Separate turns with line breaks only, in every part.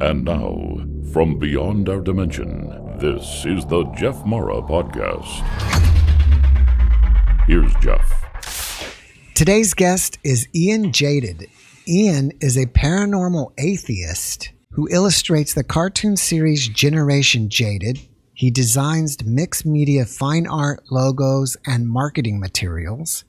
And now, from beyond our dimension, this is the JeffMara podcast. Here's Jeff.
Today's guest is Ian Jaidid. Ian is a paranormal atheist who illustrates the cartoon series Generation Jaded. He designs mixed media fine art, logos, and marketing materials.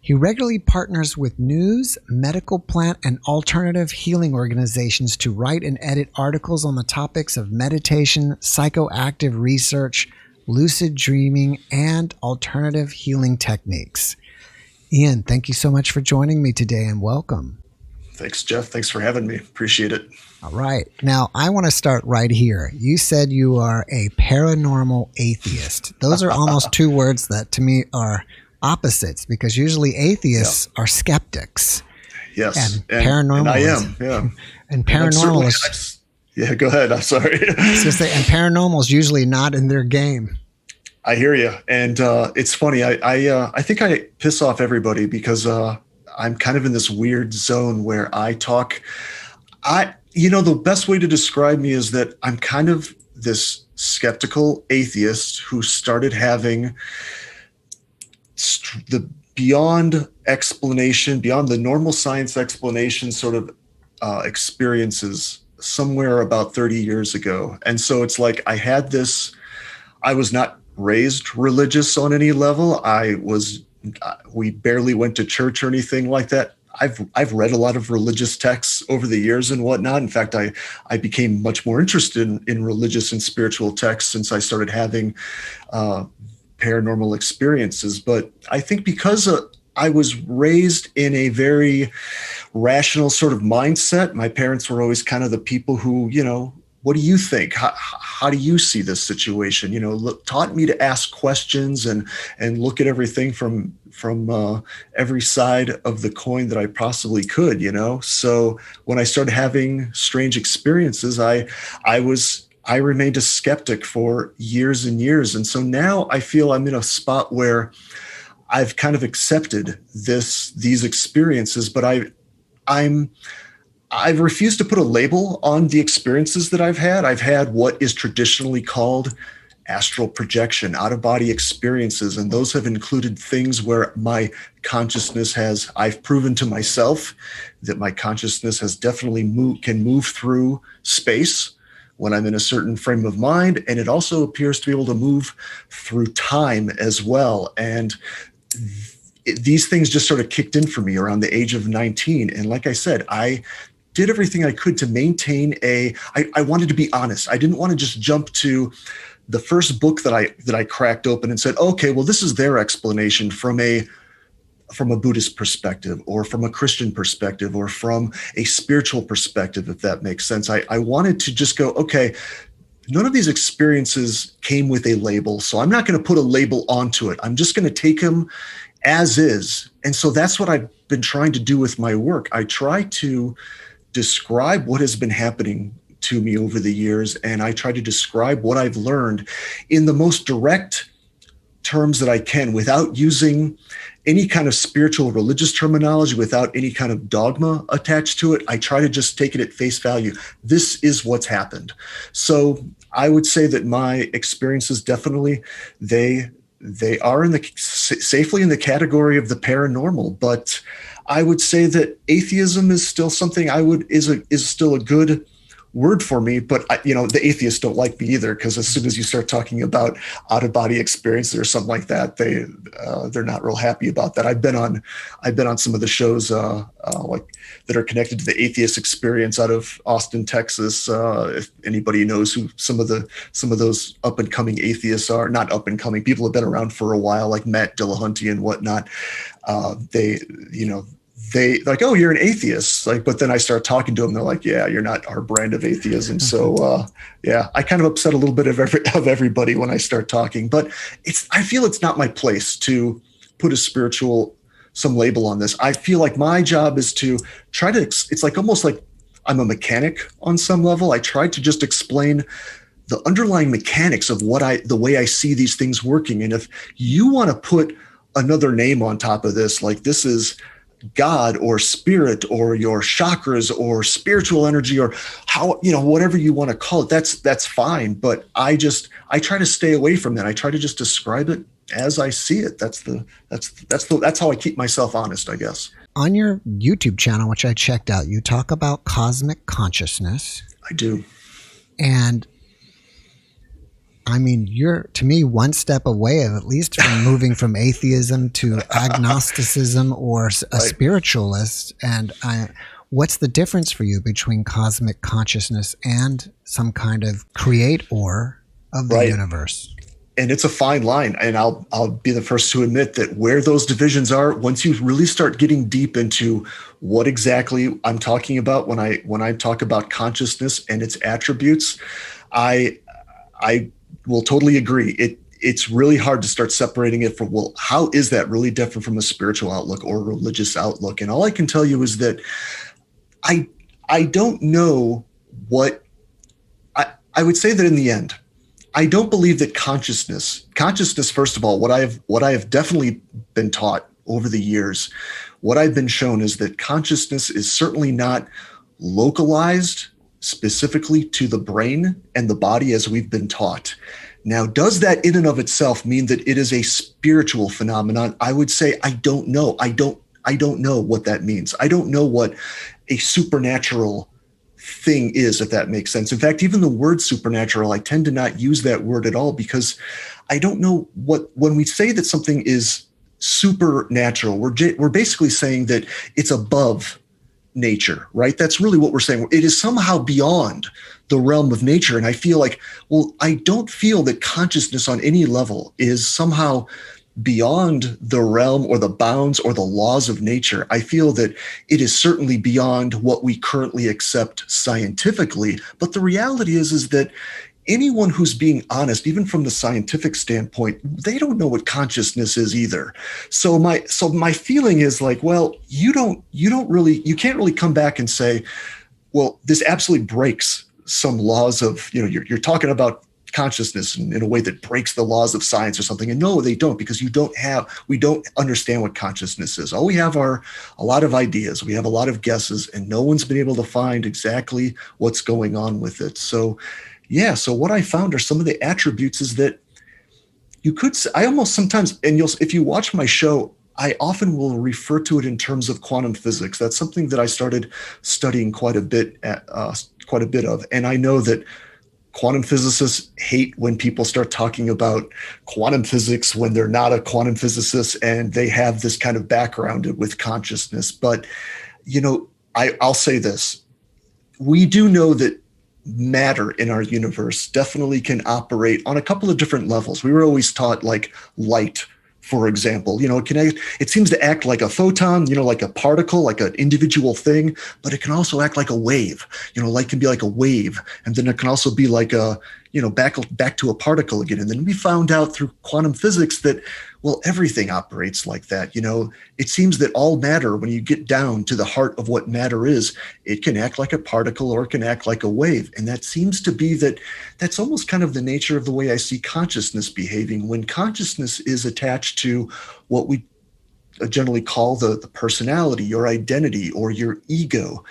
He regularly partners with news, medical plant, and alternative healing organizations to write and edit articles on the topics of meditation, psychoactive research, lucid dreaming, and alternative healing techniques. Ian, thank you so much for joining me today and welcome.
Thanks, Jeff. Thanks for having me. Appreciate it.
All right. Now, I want to start right here. You said you are a paranormal atheist. Those are almost two words that to me are opposites, because usually atheists are skeptics.
Yes.
And paranormal.
And I am, yeah.
And paranormal is...
Yeah, go ahead. I'm sorry.
And paranormal is usually not in their game.
I hear you. And it's funny. I think I piss off everybody because I'm kind of in this weird zone where I talk. The best way to describe me is that I'm kind of this skeptical atheist who started having the beyond explanation, beyond the normal science explanation sort of experiences somewhere about 30 years ago. And so it's like I was not raised religious on any level. We barely went to church or anything like that. I've read a lot of religious texts over the years and whatnot. In fact, I became much more interested in religious and spiritual texts since I started having paranormal experiences. But I think because I was raised in a very rational sort of mindset, my parents were always kind of the people who, what do you think? How do you see this situation? Taught me to ask questions and look at everything from every side of the coin that I possibly could, So when I started having strange experiences, I remained a skeptic for years and years. And so now I feel I'm in a spot where I've kind of accepted these experiences, but I've refused to put a label on the experiences that I've had. I've had what is traditionally called astral projection, out-of-body experiences. And those have included things where my consciousness I've proven to myself that my consciousness has definitely can move through space when I'm in a certain frame of mind. And it also appears to be able to move through time as well. And these things just sort of kicked in for me around the age of 19. And like I said, I did everything I could to maintain I wanted to be honest. I didn't want to just jump to the first book that I cracked open and said, okay, well, this is their explanation from a Buddhist perspective or from a Christian perspective or from a spiritual perspective, if that makes sense. I wanted to just go, okay, none of these experiences came with a label, so I'm not going to put a label onto it. I'm just going to take them as is. And so that's what I've been trying to do with my work. I try to describe what has been happening to me over the years, and I try to describe what I've learned in the most direct terms that I can without using any kind of spiritual religious terminology, without any kind of dogma attached to it. I try to just take it at face value. This is what's happened. So I would say that my experiences definitely, they are safely in the category of the paranormal, but I would say that atheism is still something is still a good word for me, but the atheists don't like me either, because as soon as you start talking about out-of-body experiences or something like that, they're not real happy about that. I've been on some of the shows like that are connected to the atheist experience out of Austin, Texas. If anybody knows who some of those up and coming atheists are, not up and coming, people have been around for a while, like Matt Dillahunty and whatnot. They like, oh, you're an atheist. But then I start talking to them. They're like, yeah, you're not our brand of atheism. So I kind of upset a little bit of everybody when I start talking, but I feel it's not my place to put some label on this. I feel like my job is to try to, it's like almost like I'm a mechanic on some level. I try to just explain the underlying mechanics of the way I see these things working. And if you want to put another name on top of this, like this is God or spirit or your chakras or spiritual energy or how, whatever you want to call it, that's fine. But I try to stay away from that. I try to just describe it as I see it. That's how I keep myself honest, I guess.
On your YouTube channel, which I checked out, you talk about cosmic consciousness.
I do.
And I mean, you're, to me, one step away of at least from moving from atheism to agnosticism or a spiritualist. And what's the difference for you between cosmic consciousness and some kind of creator of the universe?
And it's a fine line. And I'll be the first to admit that where those divisions are, once you really start getting deep into what exactly I'm talking about when I talk about consciousness and its attributes, I will totally agree. It's really hard to start separating it from, well, how is that really different from a spiritual outlook or a religious outlook? And all I can tell you is that I don't know what I would say that in the end, I don't believe that consciousness, first of all, what I have definitely been taught over the years, what I've been shown is that consciousness is certainly not localized specifically to the brain and the body as we've been taught. Now, does that in and of itself mean that it is a spiritual phenomenon? I would say I don't know. I don't know what that means. I don't know what a supernatural thing is, if that makes sense. In fact, even the word supernatural, I tend to not use that word at all because I don't know when we say that something is supernatural, we're basically saying that it's above nature, right? That's really what we're saying. It is somehow beyond the realm of nature. And I feel like, well, I don't feel that consciousness on any level is somehow beyond the realm or the bounds or the laws of nature. I feel that it is certainly beyond what we currently accept scientifically. But the reality is that anyone who's being honest, even from the scientific standpoint, they don't know what consciousness is either. So my feeling is like, well, you can't really come back and say, well, this absolutely breaks some laws of, you're talking about consciousness in a way that breaks the laws of science or something. And no, they don't, because we don't understand what consciousness is. All we have are a lot of ideas. We have a lot of guesses, and no one's been able to find exactly what's going on with it. So what I found are some of the attributes is that I almost sometimes, and if you watch my show, I often will refer to it in terms of quantum physics. That's something that I started studying quite a bit of. And I know that quantum physicists hate when people start talking about quantum physics when they're not a quantum physicist and they have this kind of background with consciousness. But, I'll say this. We do know that matter in our universe definitely can operate on a couple of different levels. We were always taught like light, for example, it seems to act like a photon, like a particle, like an individual thing, but it can also act like a wave. Light can be like a wave, and then it can also be like back to a particle again. And then we found out through quantum physics that, well, everything operates like that. It seems that all matter, when you get down to the heart of what matter is, it can act like a particle or it can act like a wave. And that seems to be that's almost kind of the nature of the way I see consciousness behaving. When consciousness is attached to what we generally call the personality, your identity, or your ego.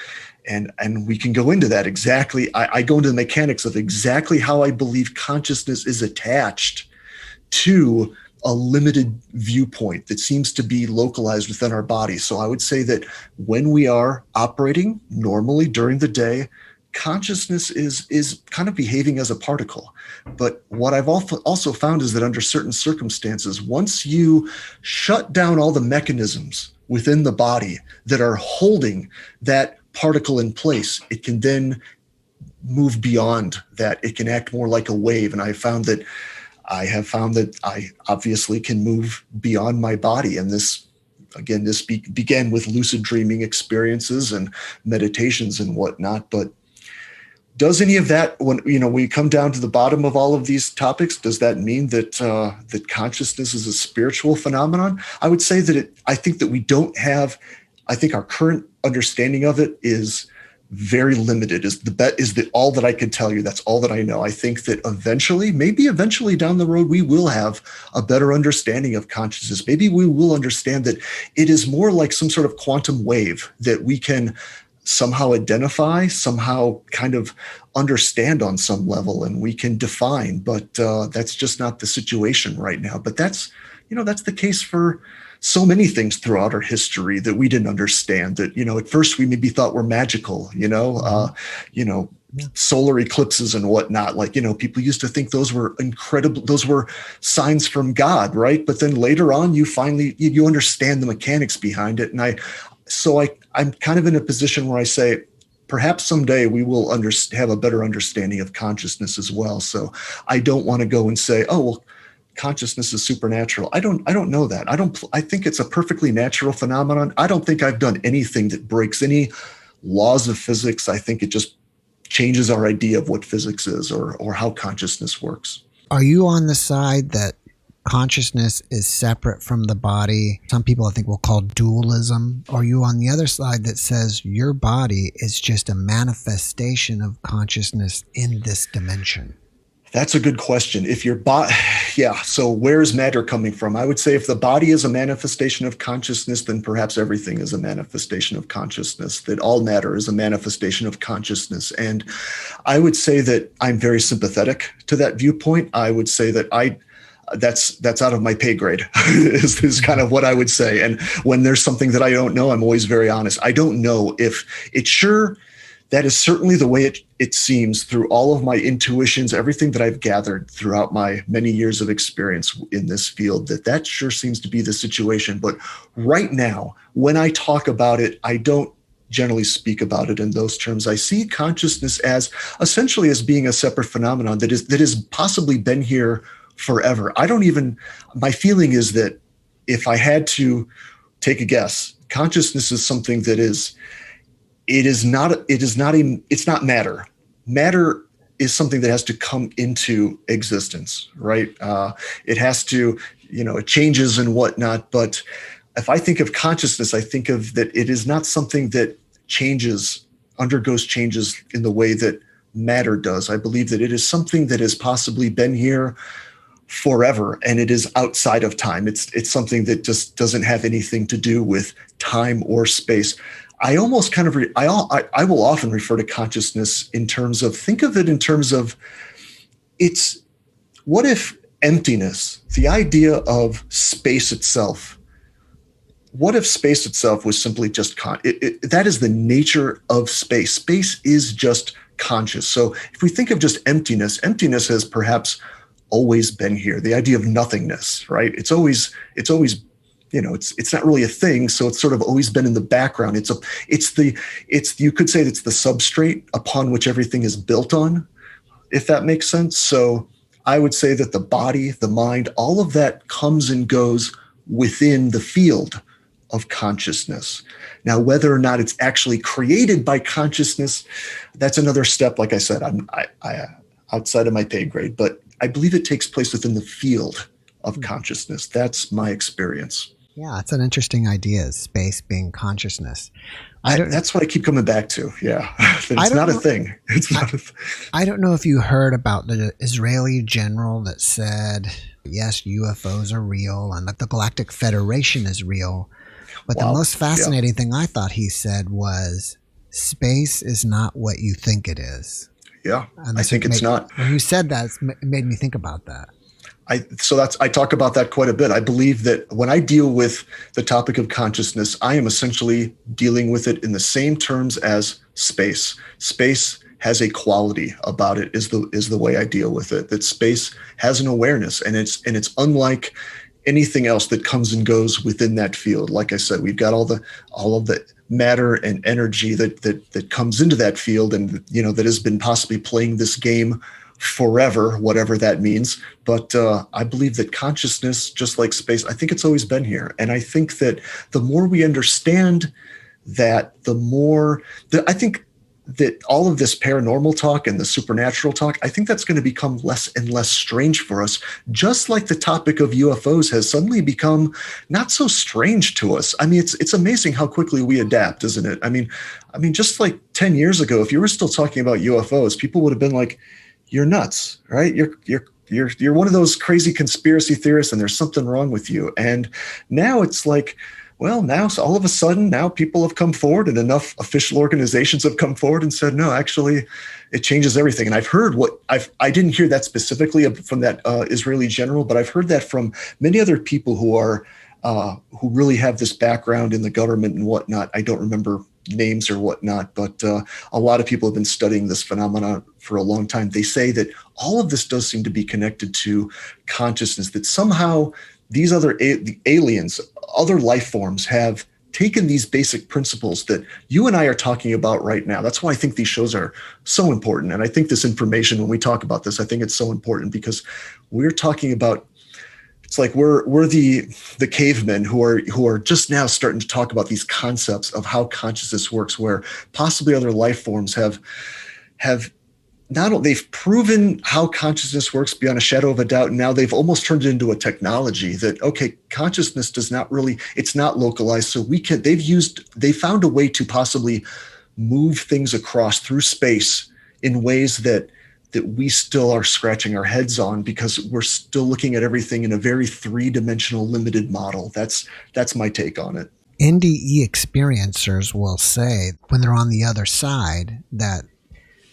And we can go into that exactly. I go into the mechanics of exactly how I believe consciousness is attached to a limited viewpoint that seems to be localized within our body. So I would say that when we are operating normally during the day, consciousness is kind of behaving as a particle. But what I've also found is that under certain circumstances, once you shut down all the mechanisms within the body that are holding that particle in place, it can then move beyond that. It can act more like a wave. And I have found that I obviously can move beyond my body. And this began with lucid dreaming experiences and meditations and whatnot. But does any of that, when we come down to the bottom of all of these topics, does that mean that that consciousness is a spiritual phenomenon? I would say that I think that we don't have. I think our current understanding of it is very limited is all that I could tell you. That's all that I know. I think that maybe eventually down the road, we will have a better understanding of consciousness. Maybe we will understand that it is more like some sort of quantum wave that we can somehow identify, somehow kind of understand on some level, and we can define. But that's just not the situation right now. But that's the case for so many things throughout our history that we didn't understand, that, at first we maybe thought were magical, solar eclipses and whatnot. Like, people used to think those were incredible. Those were signs from God, right? But then later on, you understand the mechanics behind it. And I'm kind of in a position where I say, perhaps someday we will have a better understanding of consciousness as well. So I don't want to go and say, oh, well, consciousness is supernatural. I don't know that. I think it's a perfectly natural phenomenon. I don't think I've done anything that breaks any laws of physics. I think it just changes our idea of what physics is or how consciousness works.
Are you on the side that consciousness is separate from the body? Some people I think will call dualism. Or are you on the other side that says your body is just a manifestation of consciousness in this dimension?
That's a good question. So where's matter coming from? I would say if the body is a manifestation of consciousness, then perhaps everything is a manifestation of consciousness, that all matter is a manifestation of consciousness. And I would say that I'm very sympathetic to that viewpoint. I would say that that's out of my pay grade is kind of what I would say. And when there's something that I don't know, I'm always very honest. I don't know if it's sure. That is certainly the way it seems through all of my intuitions, everything that I've gathered throughout my many years of experience in this field, that sure seems to be the situation. But right now, when I talk about it, I don't generally speak about it in those terms. I see consciousness as essentially as being a separate phenomenon that has possibly been here forever. My feeling is that if I had to take a guess, consciousness is something that it's not matter. Matter is something that has to come into existence, right? It has to, it changes and whatnot. But if I think of consciousness, I think of that it is not something that undergoes changes in the way that matter does. I believe that it is something that has possibly been here forever, and it is outside of time. It's something that just doesn't have anything to do with time or space. I almost kind of, I will often refer to consciousness think of it in terms of what if emptiness, the idea of space itself, what if space itself was simply just, that is the nature of space. Space is just conscious. So if we think of just emptiness has perhaps always been here. The idea of nothingness, right? It's always it's not really a thing, so it's sort of always been in the background. You could say it's the substrate upon which everything is built on, if that makes sense. So I would say that the body, the mind, all of that comes and goes within the field of consciousness. Now, whether or not it's actually created by consciousness, that's another step. Like I said, I outside of my pay grade, but I believe it takes place within the field of consciousness. That's my experience.
Yeah, it's an interesting idea, space being consciousness.
That's what I keep coming back to. Yeah, it's not a thing. It's not a thing.
I don't know if you heard about the Israeli general that said, yes, UFOs are real and that the Galactic Federation is real. But the most fascinating thing I thought he said was, space is not what you think it is.
Yeah, I think it's not.
When you said that, it made me think about that.
I talk about that quite a bit. I believe that when I deal with the topic of consciousness, I am essentially dealing with it in the same terms as space. Space has a quality about it is the way I deal with it. That space has an awareness, and it's unlike anything else that comes and goes within that field. Like I said, we've got all of the matter and energy that comes into that field, and that has been possibly playing this game forever, whatever that means. But I believe that consciousness, just like space, I think it's always been here. And I think that the more we understand that, I think that all of this paranormal talk and the supernatural talk, I think that's going to become less and less strange for us, just like the topic of UFOs has suddenly become not so strange to us. I mean, it's amazing how quickly we adapt, isn't it? I mean, just like 10 years ago, if you were still talking about UFOs, people would have been like, "You're nuts, right? You're one of those crazy conspiracy theorists, and there's something wrong with you." And now it's like, well, now so all of a sudden, now people have come forward, and enough official organizations have come forward and said, no, actually, it changes everything. And I've heard I didn't hear that specifically from that Israeli general, but I've heard that from many other people who really have this background in the government and whatnot. I don't remember names or whatnot, but a lot of people have been studying this phenomenon for a long time. They say that all of this does seem to be connected to consciousness, that somehow these other aliens, other life forms have taken these basic principles that you and I are talking about right now. That's why I think these shows are so important. And I think this information, when we talk about this, I think it's so important because we're talking about, it's like we're the cavemen who are just now starting to talk about these concepts of how consciousness works, where possibly other life forms have they've proven how consciousness works beyond a shadow of a doubt. And now they've almost turned it into a technology that, okay, consciousness it's not localized. So they found a way to possibly move things across through space in ways that we still are scratching our heads on, because we're still looking at everything in a very three-dimensional limited model. That's my take on it.
NDE experiencers will say when they're on the other side that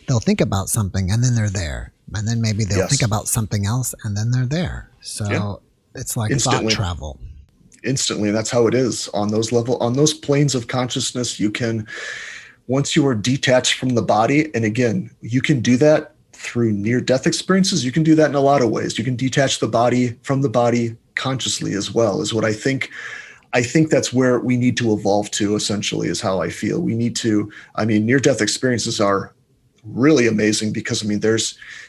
they'll think about something and then they're there. And then maybe they'll think about something else and then they're there. So it's like thought travel.
Instantly. That's how it is on those planes of consciousness. Once you are detached from the body, and again, you can do that through near-death experiences. You can do that in a lot of ways. You can detach the body from the body consciously as well, is what I think. I think that's where we need to evolve to, essentially, is how I feel. Near-death experiences are really amazing because,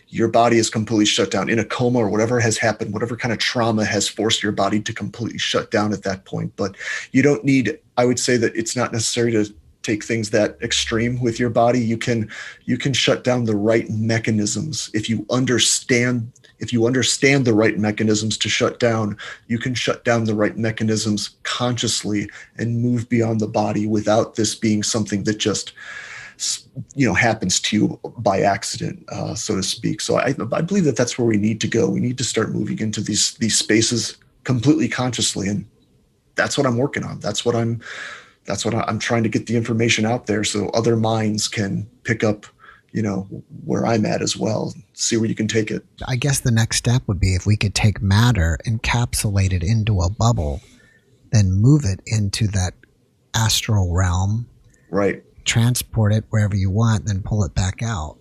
your body is completely shut down in a coma or whatever has happened, whatever kind of trauma has forced your body to completely shut down at that point. But you don't need, I would say that it's not necessary to take things that extreme with your body. You can shut down the right mechanisms. If you understand the right mechanisms to shut down, you can shut down the right mechanisms consciously and move beyond the body without this being something that just happens to you by accident, so to speak. So I believe that that's where we need to go. We need to start moving into these spaces completely consciously, and that's what I'm working on. That's what I'm trying to get the information out there so other minds can pick up, where I'm at as well, see where you can take it.
I guess the next step would be if we could take matter, encapsulate it into a bubble, then move it into that astral realm.
Right.
Transport it wherever you want, then pull it back out.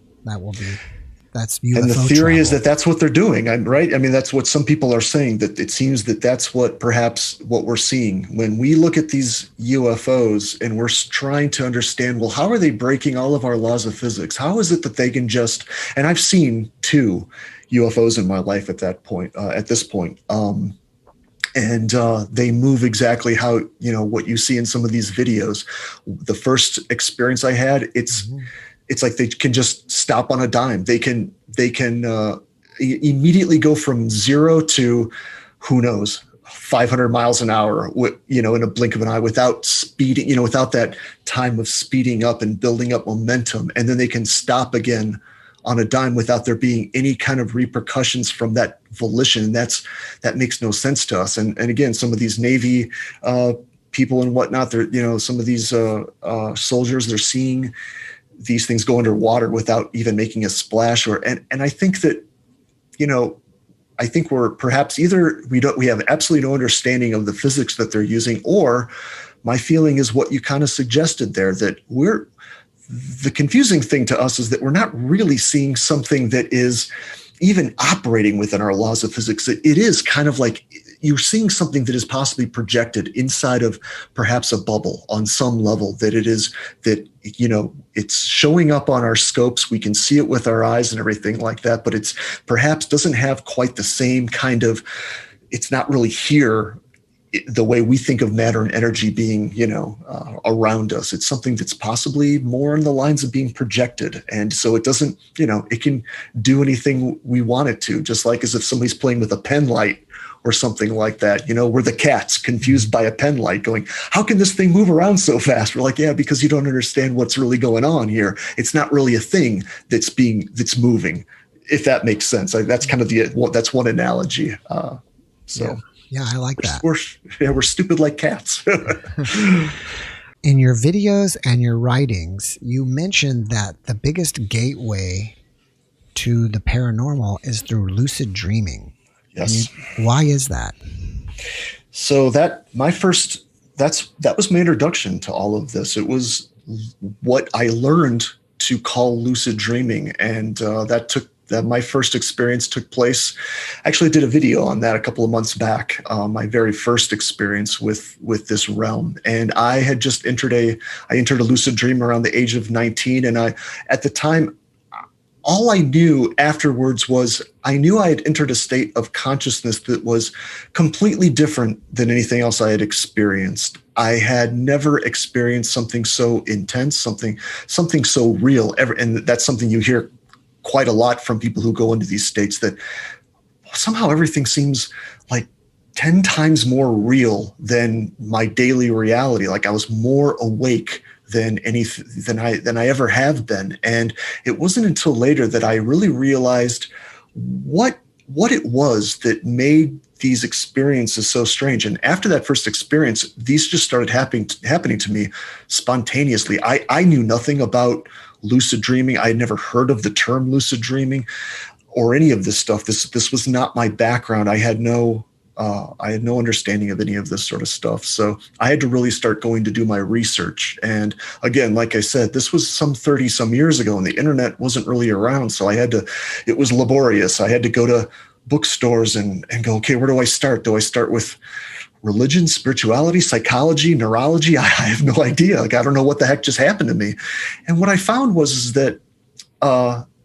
That's UFO
and the theory
travel.
is that that's what they're doing, right? That's what some people are saying, that it seems that that's what we're seeing when we look at these UFOs and we're trying to understand, well, how are they breaking all of our laws of physics? How is it that they can just, and I've seen 2 UFOs in my life at this point. And they move exactly how, what you see in some of these videos. The first experience I had, it's like they can just stop on a dime. They can immediately go from 0 to, who knows, 500 miles an hour, in a blink of an eye, without speeding, without that time of speeding up and building up momentum. And then they can stop again on a dime without there being any kind of repercussions from that volition. That makes no sense to us. And again, some of these Navy people and whatnot, they're, some of these soldiers, they're seeing these things go underwater without even making a splash. And I think that, I think we're perhaps either we have absolutely no understanding of the physics that they're using, or my feeling is what you kind of suggested there, that the confusing thing to us is that we're not really seeing something that is even operating within our laws of physics. It is kind of like you're seeing something that is possibly projected inside of perhaps a bubble on some level, that it's showing up on our scopes. We can see it with our eyes and everything like that, but it's perhaps doesn't have quite the same kind of, it's not really here the way we think of matter and energy being, around us. It's something that's possibly more in the lines of being projected. And so it doesn't, it can do anything we want it to, just like as if somebody's playing with a pen light or something like that. We're the cats confused by a pen light going, how can this thing move around so fast? We're like, yeah, because you don't understand what's really going on here. It's not really a thing that's moving, if that makes sense. That's kind of that's one analogy.
Yeah, I like that.
We're stupid like cats.
In your videos and your writings, you mentioned that the biggest gateway to the paranormal is through lucid dreaming.
Yes.
Why is that?
So that was my introduction to all of this. It was what I learned to call lucid dreaming, and my first experience took place. Actually, I did a video on that a couple of months back. My very first experience with this realm, and I had just entered a lucid dream around the age of 19, and at the time, all I knew afterwards was I knew I had entered a state of consciousness that was completely different than anything else I had experienced. I had never experienced something so intense, something so real ever, and that's something you hear quite a lot from people who go into these states, that somehow everything seems like 10 times more real than my daily reality. Like I was more awake than I ever have been. And it wasn't until later that I really realized what it was that made these experiences so strange. And after that first experience, these just started happening to me spontaneously. I knew nothing about lucid dreaming. I had never heard of the term lucid dreaming or any of this stuff. This was not my background. I had no understanding of any of this sort of stuff. So I had to really start going to do my research. And again, like I said, this was some 30 some years ago and the internet wasn't really around. So it was laborious. I had to go to bookstores and go, okay, where do I start? Do I start with religion, spirituality, psychology, neurology? I have no idea. Like, I don't know what the heck just happened to me. And what I found was that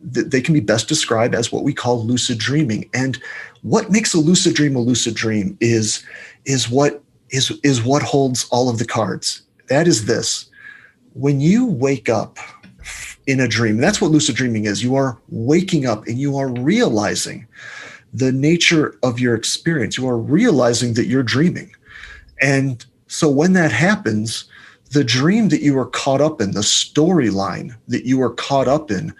they can be best described as what we call lucid dreaming. And what makes a lucid dream is what holds all of the cards. That is this: when you wake up in a dream, and that's what lucid dreaming is. You are waking up and you are realizing the nature of your experience. You are realizing that you're dreaming. And so when that happens, the dream that you were caught up in, the storyline that you were caught up in,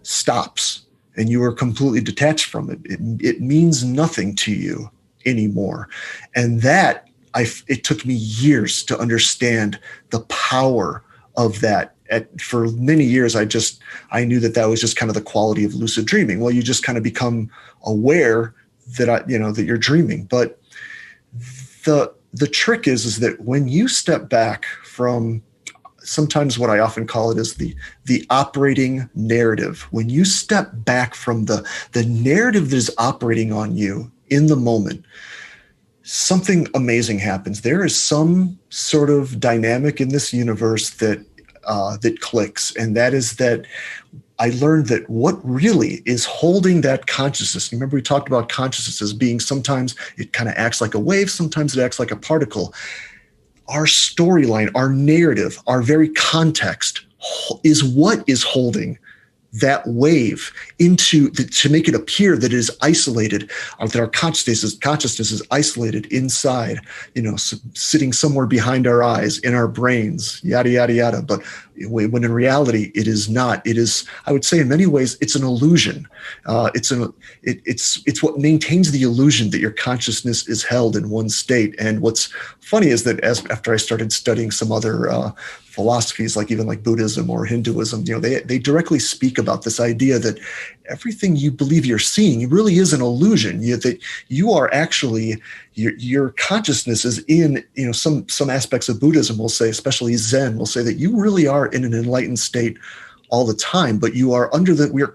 stops, and you are completely detached from it. It means nothing to you anymore. And that, it took me years to understand the power of that. For many years, I knew that was just kind of the quality of lucid dreaming. Well, you just kind of become aware that that you're dreaming. But the trick is that when you step back from, sometimes what I often call it is the operating narrative. When you step back from the narrative that is operating on you in the moment, something amazing happens. There is some sort of dynamic in this universe that clicks, and that is that I learned that what really is holding that consciousness. Remember, we talked about consciousness as being, sometimes it kind of acts like a wave, sometimes it acts like a particle. Our storyline, our narrative, our very context is what is holding that wave to make it appear that it is isolated, or that our consciousness is isolated inside, sitting somewhere behind our eyes, in our brains, yada, yada, yada. But when in reality, it is not. It is, I would say in many ways, it's an illusion. It's what maintains the illusion that your consciousness is held in one state. And what's funny is that after I started studying some other philosophies, like Buddhism or Hinduism, they directly speak about this idea that everything you believe you're seeing really is an illusion. That you are actually, your consciousness is in, some aspects of Buddhism will say, especially Zen, will say that you really are in an enlightened state all the time, but you are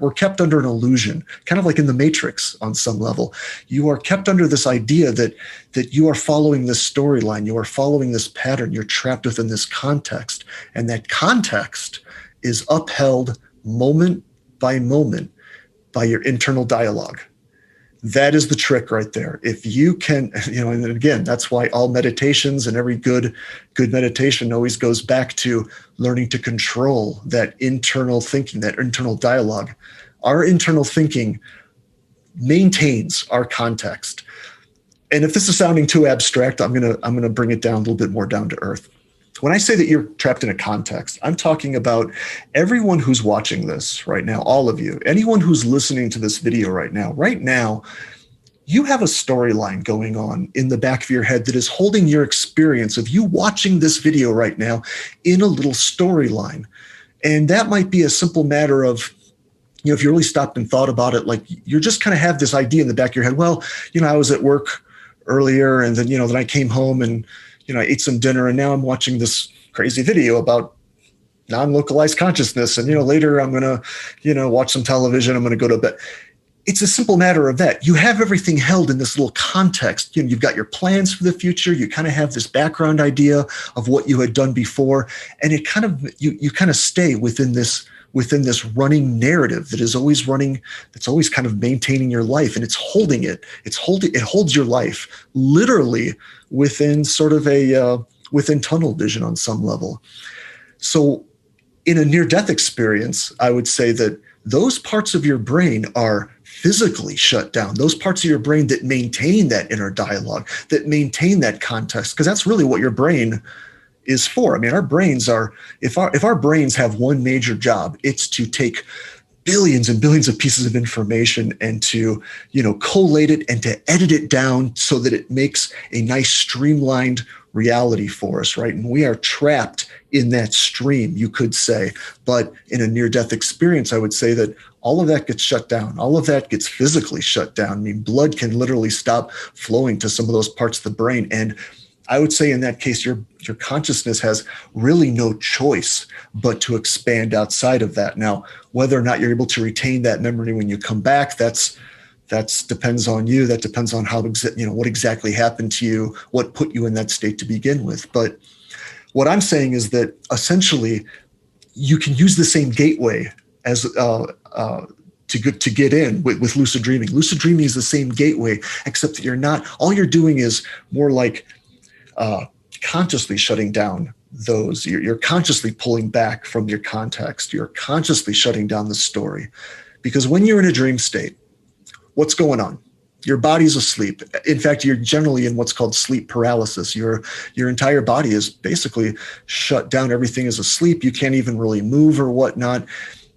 we're kept under an illusion, kind of like in the Matrix on some level. You are kept under this idea that you are following this storyline, you are following this pattern, you're trapped within this context, and that context is upheld moment by moment by your internal dialogue. That is the trick right there. If you can, and again, that's why all meditations and every good meditation always goes back to learning to control that internal thinking, that internal dialogue. Our internal thinking maintains our context. And if this is sounding too abstract, I'm gonna bring it down a little bit more down to earth. When I say that you're trapped in a context, I'm talking about everyone who's watching this right now, all of you, anyone who's listening to this video right now, you have a storyline going on in the back of your head that is holding your experience of you watching this video right now in a little storyline. And that might be a simple matter of, if you really stopped and thought about it, like you're just kind of have this idea in the back of your head, well, I was at work earlier and then, then I came home and, I ate some dinner and now I'm watching this crazy video about non-localized consciousness. And, later I'm going to, watch some television. I'm going to go to bed. It's a simple matter of that. You have everything held in this little context. You've got your plans for the future. You kind of have this background idea of what you had done before. And it kind of, you kind of stay within this running narrative that is always running, that's always kind of maintaining your life, and it holds your life literally within sort of within tunnel vision on some level. So in a near-death experience, I would say that those parts of your brain are physically shut down. Those parts of your brain that maintain that inner dialogue, that maintain that context, because that's really what your brain is for. I mean, our brains are, if our brains have one major job, it's to take billions and billions of pieces of information and to, collate it and to edit it down so that it makes a nice streamlined reality for us, right? And we are trapped in that stream, you could say. But in a near-death experience, I would say that all of that gets shut down. All of that gets physically shut down. I mean, blood can literally stop flowing to some of those parts of the brain. And I would say in that case, your consciousness has really no choice but to expand outside of that. Now, whether or not you're able to retain that memory when you come back, that depends on you. That depends on how, what exactly happened to you, what put you in that state to begin with. But what I'm saying is that essentially you can use the same gateway as to get in with lucid dreaming. Lucid dreaming is the same gateway, except that you're not. All you're doing is more like consciously shutting down those. You're consciously pulling back from your context. You're consciously shutting down the story. Because when you're in a dream state, what's going on? Your body's asleep. In fact, you're generally in what's called sleep paralysis. Your entire body is basically shut down. Everything is asleep. You can't even really move or whatnot.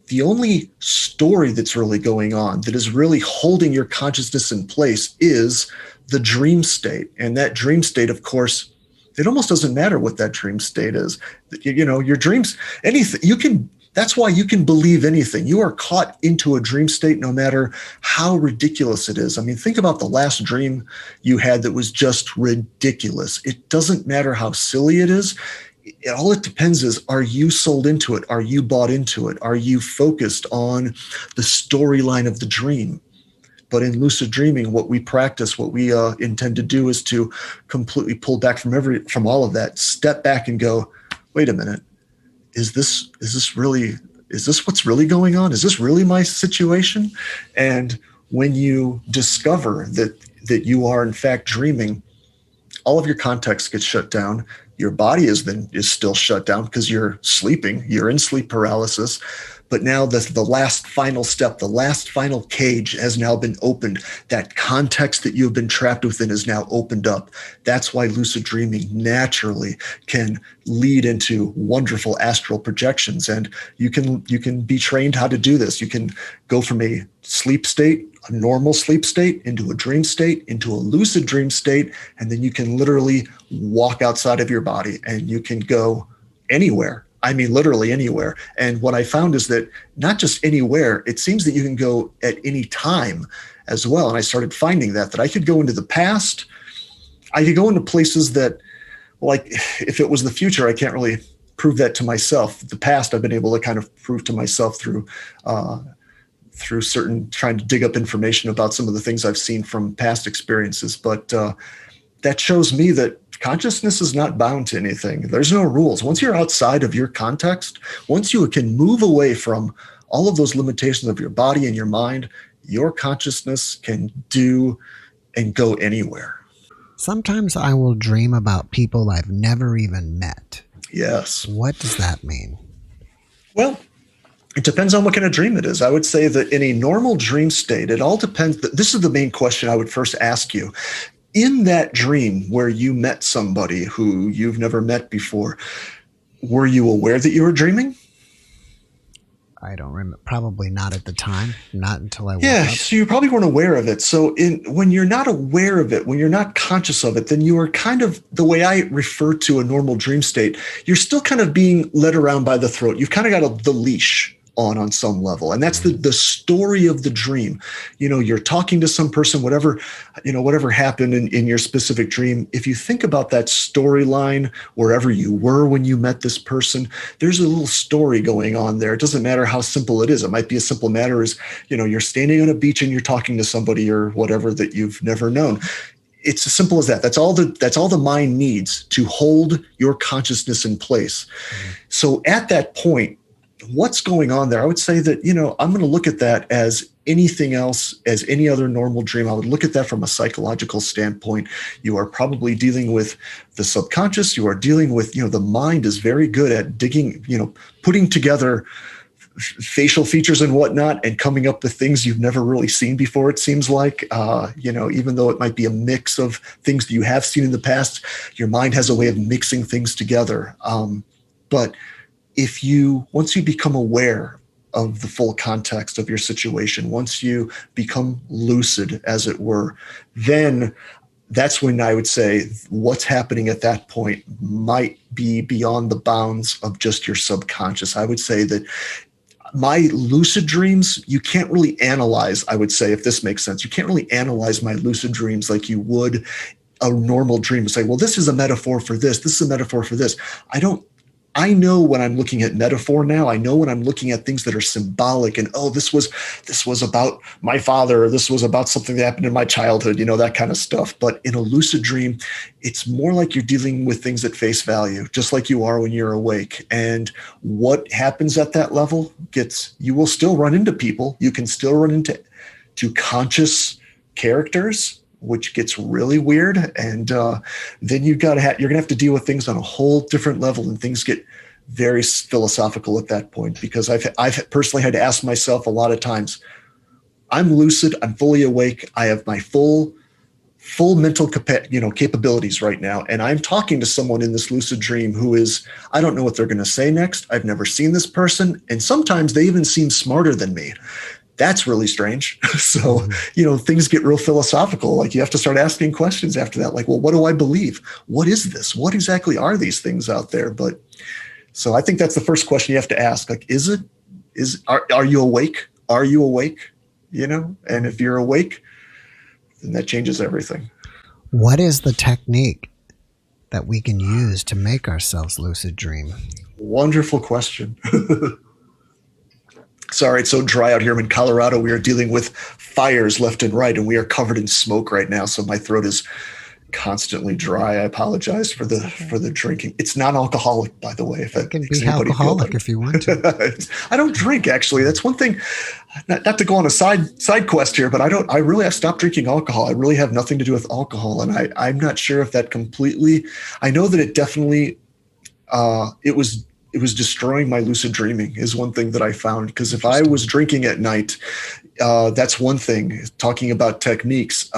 The only story that's really going on, that is really holding your consciousness in place, is the dream state. And that dream state, of course, it almost doesn't matter what that dream state is. Your dreams, anything, that's why you can believe anything. You are caught into a dream state no matter how ridiculous it is. I mean, think about the last dream you had that was just ridiculous. It doesn't matter how silly it is. All it depends is, are you sold into it? Are you bought into it? Are you focused on the storyline of the dream? But in lucid dreaming, what we practice, what we intend to do is to completely pull back from all of that, step back and go, wait a minute, is this what's really going on? Is this really my situation? And when you discover that you are in fact dreaming, all of your context gets shut down. Your body is still shut down because you're sleeping. You're in sleep paralysis. But now the last final step, the last final cage has now been opened. That context that you've been trapped within is now opened up. That's why lucid dreaming naturally can lead into wonderful astral projections. And you can be trained how to do this. You can go from a sleep state, a normal sleep state, into a dream state, into a lucid dream state, and then you can literally walk outside of your body and you can go anywhere. I mean, literally anywhere. And what I found is that not just anywhere, it seems that you can go at any time as well. And I started finding that I could go into the past. I could go into places that, like, if it was the future, I can't really prove that to myself. The past, I've been able to kind of prove to myself through certain, trying to dig up information about some of the things I've seen from past experiences. But that shows me that consciousness is not bound to anything. There's no rules. Once you're outside of your context, once you can move away from all of those limitations of your body and your mind, your consciousness can do and go anywhere.
Sometimes I will dream about people I've never even met.
Yes.
What does that mean?
Well, it depends on what kind of dream it is. I would say that in a normal dream state, it all depends. This is the main question I would first ask you. In that dream where you met somebody who you've never met before, were you aware that you were dreaming?
I don't remember. Probably not at the time. Not until I woke
Yeah,
up.
so you probably weren't aware of it. So when you're not aware of it, when you're not conscious of it, then you are kind of, the way I refer to a normal dream state, you're still kind of being led around by the throat. You've kind of got the leash on some level. And that's the story of the dream. You're talking to some person, whatever happened in your specific dream. If you think about that storyline, wherever you were when you met this person, there's a little story going on there. It doesn't matter how simple it is. It might be a simple matter as, you're standing on a beach and you're talking to somebody or whatever that you've never known. It's as simple as that. That's all the mind needs to hold your consciousness in place. Mm-hmm. So at that point, what's going on there? I would say that, I'm going to look at that as anything else, as any other normal dream. I would look at that from a psychological standpoint. You are probably dealing with the subconscious. You are dealing with, the mind is very good at digging, putting together facial features and whatnot and coming up with things you've never really seen before, it seems like, even though it might be a mix of things that you have seen in the past, your mind has a way of mixing things together. But once you become aware of the full context of your situation, once you become lucid, as it were, then that's when I would say what's happening at that point might be beyond the bounds of just your subconscious. I would say that my lucid dreams, you can't really analyze, I would say, if this makes sense. You can't really analyze my lucid dreams like you would a normal dream and say, well, this is a metaphor for this. This is a metaphor for this. I know when I'm looking at metaphor now, I know when I'm looking at things that are symbolic and, this was about my father, or this was about something that happened in my childhood, that kind of stuff. But in a lucid dream, it's more like you're dealing with things at face value, just like you are when you're awake. And what happens at that level you will still run into people. You can still run into conscious characters, which gets really weird. And then you're going to have to deal with things on a whole different level, and things get very philosophical at that point, because I've personally had to ask myself a lot of times, I'm lucid, I'm fully awake, I have my full mental capabilities right now, and I'm talking to someone in this lucid dream who is, I don't know what they're going to say next. I've never seen this person, and sometimes they even seem smarter than me. That's really strange. So, things get real philosophical. Like, you have to start asking questions after that. Like, well, what do I believe? What is this? What exactly are these things out there? But so I think that's the first question you have to ask. Like, are you awake? Are you awake? And if you're awake, then that changes everything.
What is the technique that we can use to make ourselves lucid dream?
Wonderful question. Sorry, it's so dry out here. I'm in Colorado. We are dealing with fires left and right, and we are covered in smoke right now. So my throat is constantly dry. I apologize for the drinking. It's non-alcoholic, by the way. If
it can be alcoholic if you want to.
I don't drink, actually. That's one thing. Not to go on a side quest here, but I've stopped drinking alcohol. I really have nothing to do with alcohol, and I'm not sure if that completely. I know that it definitely. It was destroying my lucid dreaming is one thing that I found, because if I was drinking at night, that's one thing. Talking about techniques,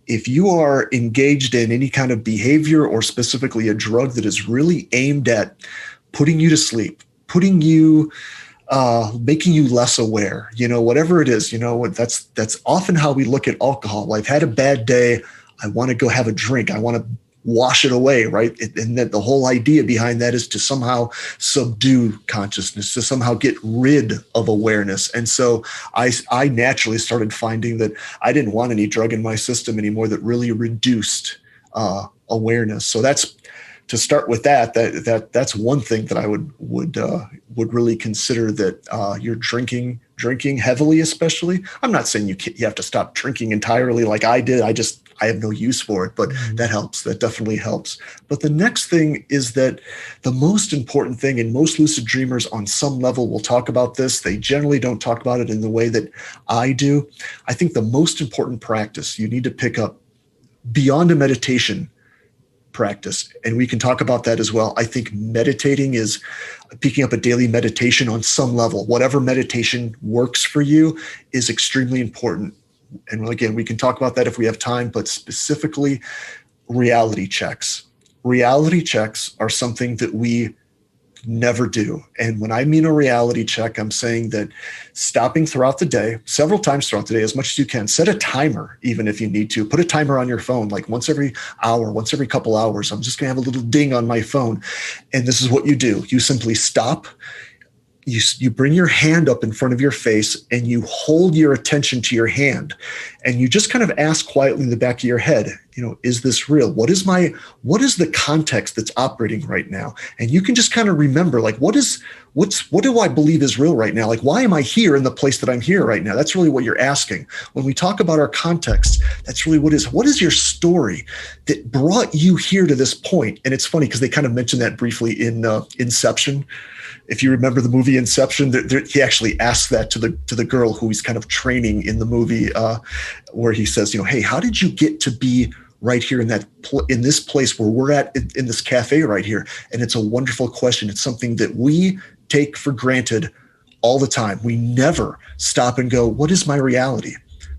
if you are engaged in any kind of behavior, or specifically a drug that is really aimed at putting you to sleep, making you less aware, whatever it is, that's often how we look at alcohol. I've had a bad day. I want to go have a drink. I want to wash it away, right? And that the whole idea behind that is to somehow subdue consciousness, to somehow get rid of awareness. And so I naturally started finding that I didn't want any drug in my system anymore that really reduced awareness. So that's, to start with that's one thing that I would really consider, that you're drinking heavily, especially. I'm not saying you have to stop drinking entirely like I did. I have no use for it, but that helps. That definitely helps. But the next thing is that the most important thing, and most lucid dreamers on some level will talk about this. They generally don't talk about it in the way that I do. I think the most important practice you need to pick up beyond a meditation practice, and we can talk about that as well. I think meditating is picking up a daily meditation on some level. Whatever meditation works for you is extremely important. And again, we can talk about that if we have time, but specifically reality checks. Reality checks are something that we never do. And when I mean a reality check, I'm saying that stopping throughout the day, several times throughout the day, as much as you can, set a timer, even if you need to. Put a timer on your phone, like once every hour, once every couple hours. I'm just going to have a little ding on my phone. And this is what you do. You simply stop. You bring your hand up in front of your face and you hold your attention to your hand, and you just kind of ask quietly in the back of your head, is this real? What is the context that's operating right now? And you can just kind of remember, like, what do I believe is real right now? Like, why am I here in the place that I'm here right now? That's really what you're asking. When we talk about our context, that's really what is your story that brought you here to this point? And it's funny because they kind of mentioned that briefly in Inception. If you remember the movie Inception, he actually asks that to the girl who he's kind of training in the movie, where he says, hey, how did you get to be right here in this place where we're at in this cafe right here? And it's a wonderful question. It's something that we take for granted all the time. We never stop and go, what is my reality?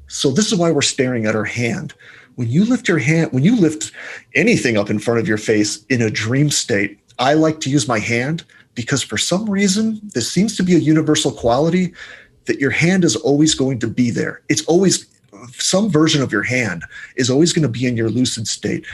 So this is why we're staring at our hand. When you lift your hand, when you lift anything up in front of your face in a dream state, I like to use my hand, because for some reason, this seems to be a universal quality that your hand is always going to be there. It's always, some version of your hand is always going to be in your lucid state.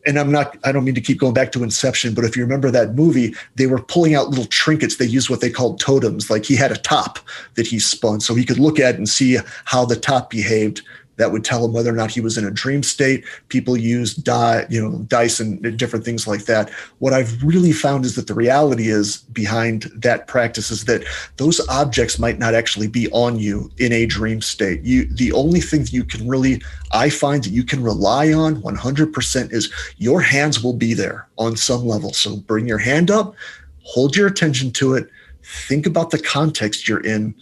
And I don't mean to keep going back to Inception, but if you remember that movie, they were pulling out little trinkets. They used what they called totems. Like he had a top that he spun so he could look at and see how the top behaved. That would tell him whether or not he was in a dream state. People use dice and different things like that. What I've really found is that the reality is behind that practice is that those objects might not actually be on you in a dream state. The only thing that I find that you can rely on 100% is your hands will be there on some level. So bring your hand up, hold your attention to it, think about the context you're in.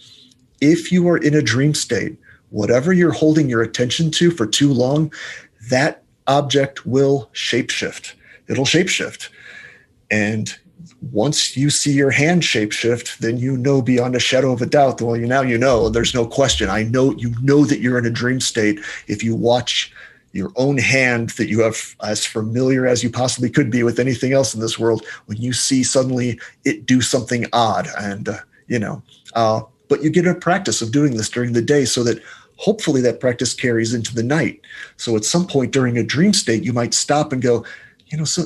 If you are in a dream state, whatever you're holding your attention to for too long, that object will shapeshift. It'll shapeshift. And once you see your hand shapeshift, then you know beyond a shadow of a doubt, well, now you know, there's no question. You know that you're in a dream state if you watch your own hand that you have as familiar as you possibly could be with anything else in this world, when you see suddenly it do something odd. And, but you get a practice of doing this during the day so that hopefully that practice carries into the night. So at some point during a dream state, you might stop and go, so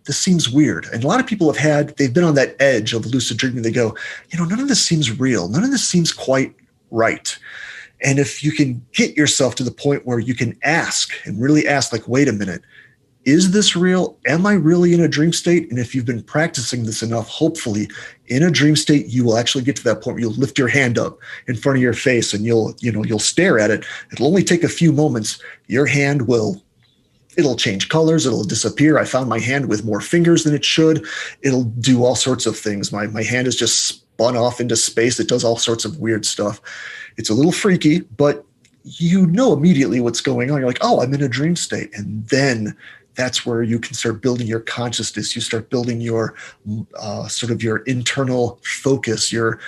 this seems weird. And a lot of people they've been on that edge of lucid dreaming. They go, none of this seems real. None of this seems quite right. And if you can get yourself to the point where you can ask and really ask, like, wait a minute, is this real? Am I really in a dream state? And if you've been practicing this enough, hopefully in a dream state, you will actually get to that point where you'll lift your hand up in front of your face and you'll stare at it. It'll only take a few moments. Your hand it'll change colors. It'll disappear. I found my hand with more fingers than it should. It'll do all sorts of things. My hand is just spun off into space. It does all sorts of weird stuff. It's a little freaky, but you know immediately what's going on. You're like, oh, I'm in a dream state. And then that's where you can start building your consciousness. You start building your sort of your internal focus, your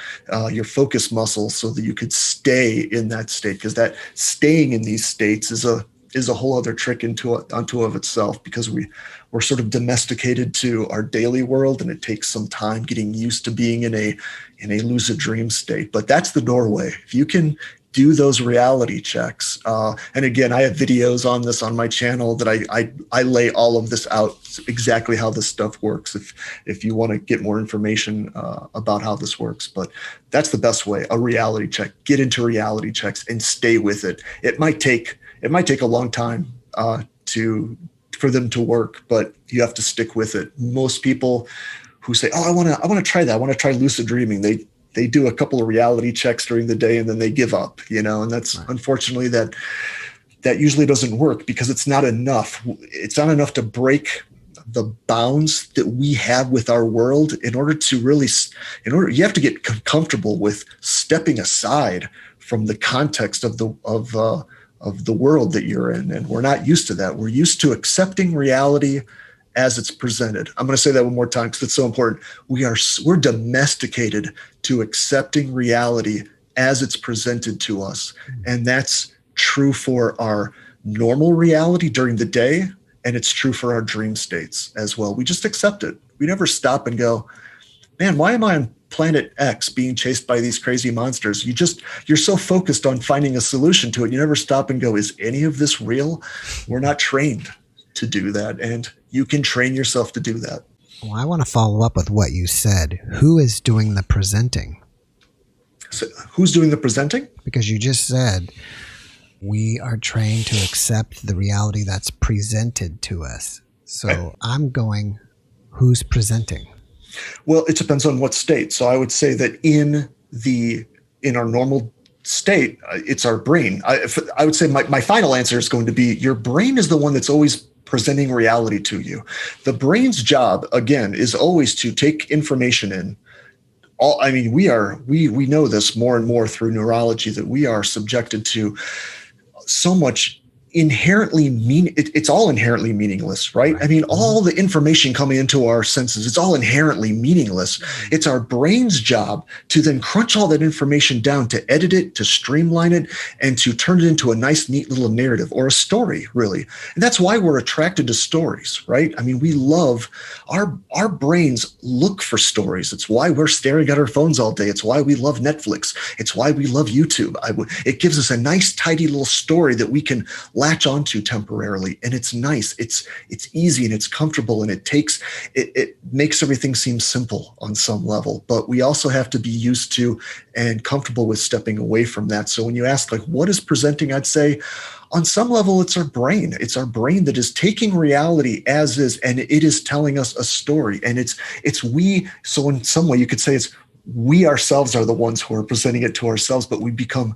focus muscle, so that you could stay in that state. Because that staying in these states is a whole other trick unto of itself, because we're sort of domesticated to our daily world, and it takes some time getting used to being in a lucid dream state. But that's the doorway. If you can do those reality checks. And again, I have videos on this on my channel that I lay all of this out, exactly how this stuff works, if you want to get more information about how this works. But that's the best way, a reality check. Get into reality checks and stay with it. It might take a long time for them to work, but you have to stick with it. Most people who say, oh, I want to try that. I want to try lucid dreaming. They do a couple of reality checks during the day and then they give up, and that's right. Unfortunately that usually doesn't work because it's not enough. It's not enough to break the bounds that we have with our world. You have to get comfortable with stepping aside from the context of the world that you're in. And we're not used to that. We're used to accepting reality as it's presented. I'm going to say that one more time because it's so important. We're domesticated to accepting reality as it's presented to us. And that's true for our normal reality during the day. And it's true for our dream states as well. We just accept it. We never stop and go, man, why am I on planet X being chased by these crazy monsters? You're so focused on finding a solution to it. You never stop and go, is any of this real? We're not trained to do that. And you can train yourself to do that.
Well, I want to follow up with what you said. Who is doing the presenting?
So who's doing the presenting?
Because you just said we are trained to accept the reality that's presented to us. So I'm going, who's presenting?
Well, it depends on what state. So I would say that in our normal state, it's our brain. I would say my final answer is going to be your brain is the one that's always presenting reality to you. The brain's job, again, is always to take information in. We know this more and more through neurology that we are subjected to so much it's all inherently meaningless, right? I mean, all the information coming into our senses, it's all inherently meaningless. It's our brain's job to then crunch all that information down, to edit it, to streamline it, and to turn it into a nice, neat little narrative or a story, really. And that's why we're attracted to stories, right? I mean, we love our brains look for stories. It's why we're staring at our phones all day. It's why we love Netflix. It's why we love YouTube. It gives us a nice, tidy little story that we can latch onto temporarily, and it's nice. It's easy and it's comfortable, and it makes everything seem simple on some level. But we also have to be used to and comfortable with stepping away from that. So when you ask, like, what is presenting, I'd say on some level, it's our brain. It's our brain that is taking reality as is, and it is telling us a story. And it's we. So in some way, you could say it's we ourselves are the ones who are presenting it to ourselves, but we become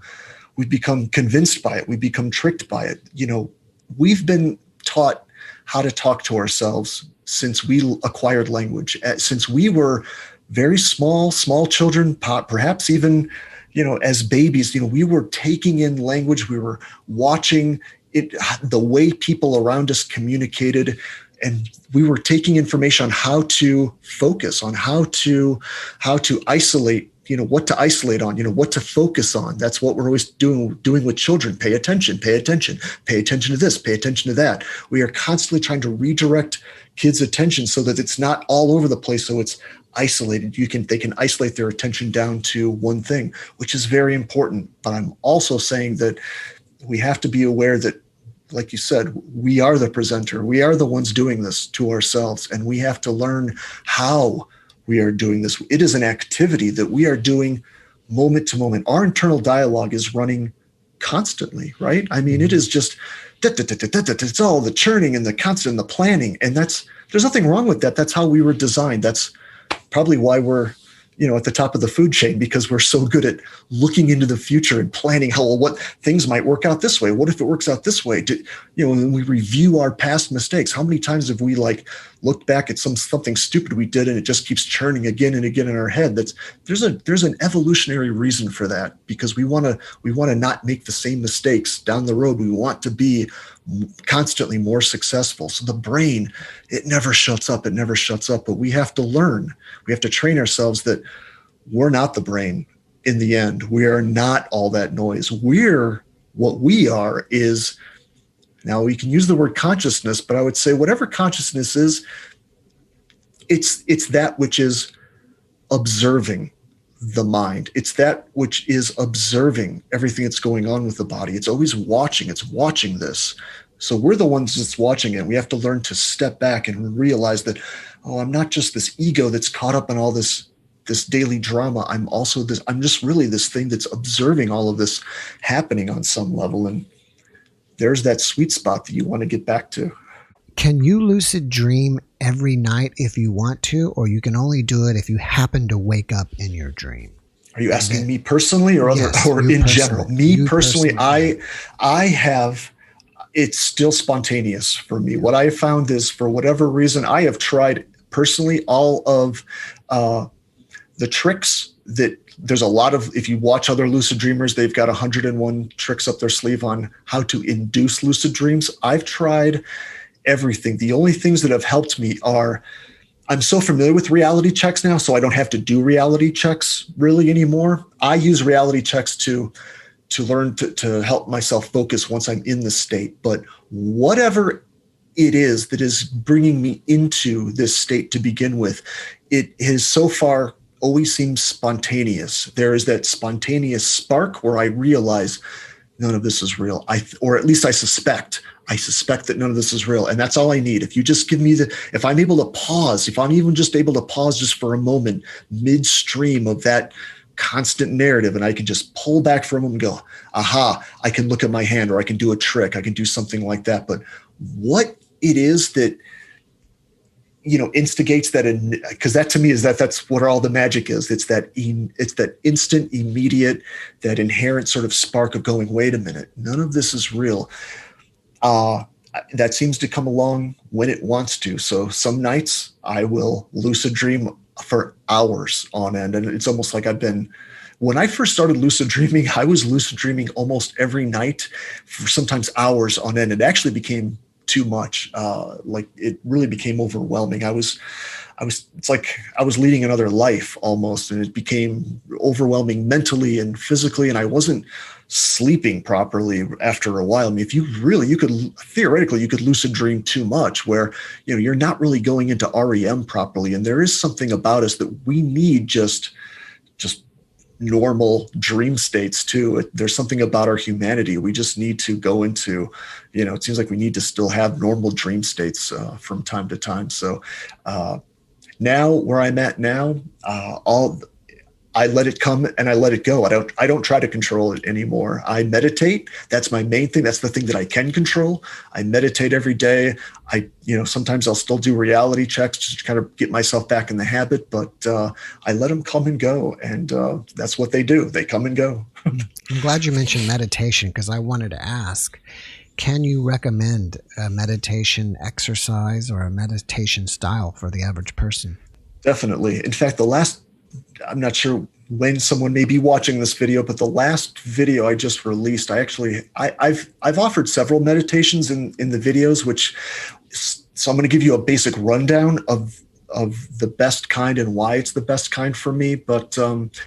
convinced by it. We become tricked by it. You know, we've been taught how to talk to ourselves since we acquired language, since we were very small children, perhaps even, as babies, we were taking in language. We were watching it, the way people around us communicated, and we were taking information on how to focus, on how to isolate, what to isolate on, what to focus on. That's what we're always doing with children. Pay attention to this, pay attention to that. We are constantly trying to redirect kids' attention so that it's not all over the place. So it's isolated. They can isolate their attention down to one thing, which is very important. But I'm also saying that we have to be aware that, like you said, we are the presenter. We are the ones doing this to ourselves, and we have to learn how we are doing this. It is an activity that we are doing moment to moment. Our internal dialogue is running constantly, right? I mean, it is just, it's all the churning and the constant and the planning. And there's nothing wrong with that. That's how we were designed. That's probably why we're, at the top of the food chain, because we're so good at looking into the future and planning what things might work out this way. What if it works out this way? When we review our past mistakes, how many times have we looked back at something stupid we did and it just keeps churning again and again in our head? There's an evolutionary reason for that, because we want to not make the same mistakes down the road. We want to be constantly more successful. So the brain, it never shuts up, but we have to learn. We have to train ourselves that we're not the brain in the end. We are not all that noise. What we are is, now we can use the word consciousness, but I would say whatever consciousness is, it's that which is observing the mind. It's that which is observing everything that's going on with the body. It's always watching. It's watching this. So we're the ones that's watching it. We have to learn to step back and realize that, I'm not just this ego that's caught up in all this daily drama. I'm just really this thing that's observing all of this happening on some level. And there's that sweet spot that you want to get back to.
Can you lucid dream every night if you want to, or you can only do it if you happen to wake up in your dream?
Are you asking me personally or
Yes,
or in general? Me
you
personally, I have it's still spontaneous for me. What I have found is, for whatever reason, I have tried personally all of the tricks that there's a lot of, if you watch other lucid dreamers, they've got 101 tricks up their sleeve on how to induce lucid dreams. I've tried everything. The only things that have helped me are, I'm so familiar with reality checks now, so I don't have to do reality checks really anymore. I use reality checks to learn to help myself focus once I'm in the state. But whatever it is that is bringing me into this state to begin with, it has so far always seems spontaneous. There is that spontaneous spark where I realize none of this is real. Or at least I suspect that none of this is real. And that's all I need. If you just give me if I'm able to pause, if I'm even just able to pause just for a moment midstream of that constant narrative, and I can just pull back from them and go, aha, I can look at my hand, or I can do a trick, I can do something like that. But what it is that, instigates that, because that to me is that's what all the magic is. It's that instant, immediate, that inherent sort of spark of going, wait a minute, none of this is real. That seems to come along when it wants to. So some nights I will lucid dream for hours on end. And it's almost like when I first started lucid dreaming, I was lucid dreaming almost every night for sometimes hours on end. It actually became too much. Like it really became overwhelming. It's like I was leading another life almost, and it became overwhelming mentally and physically. And I wasn't sleeping properly after a while. I mean, you could lucid dream too much where, you're not really going into REM properly. And there is something about us that we need just normal dream states too. There's something about our humanity. We just need to go into, it seems like we need to still have normal dream states from time to time. So now where I'm at now, I let it come and I let it go. I don't try to control it anymore. I meditate. That's my main thing. That's the thing that I can control. I meditate every day. Sometimes I'll still do reality checks just to kind of get myself back in the habit, but I let them come and go. And that's what they do. They come and go.
I'm glad you mentioned meditation, because I wanted to ask, can you recommend a meditation exercise or a meditation style for the average person?
Definitely. In fact, I'm not sure when someone may be watching this video, but the last video I just released, I've offered several meditations in the videos, so I'm going to give you a basic rundown of the best kind and why it's the best kind for me. But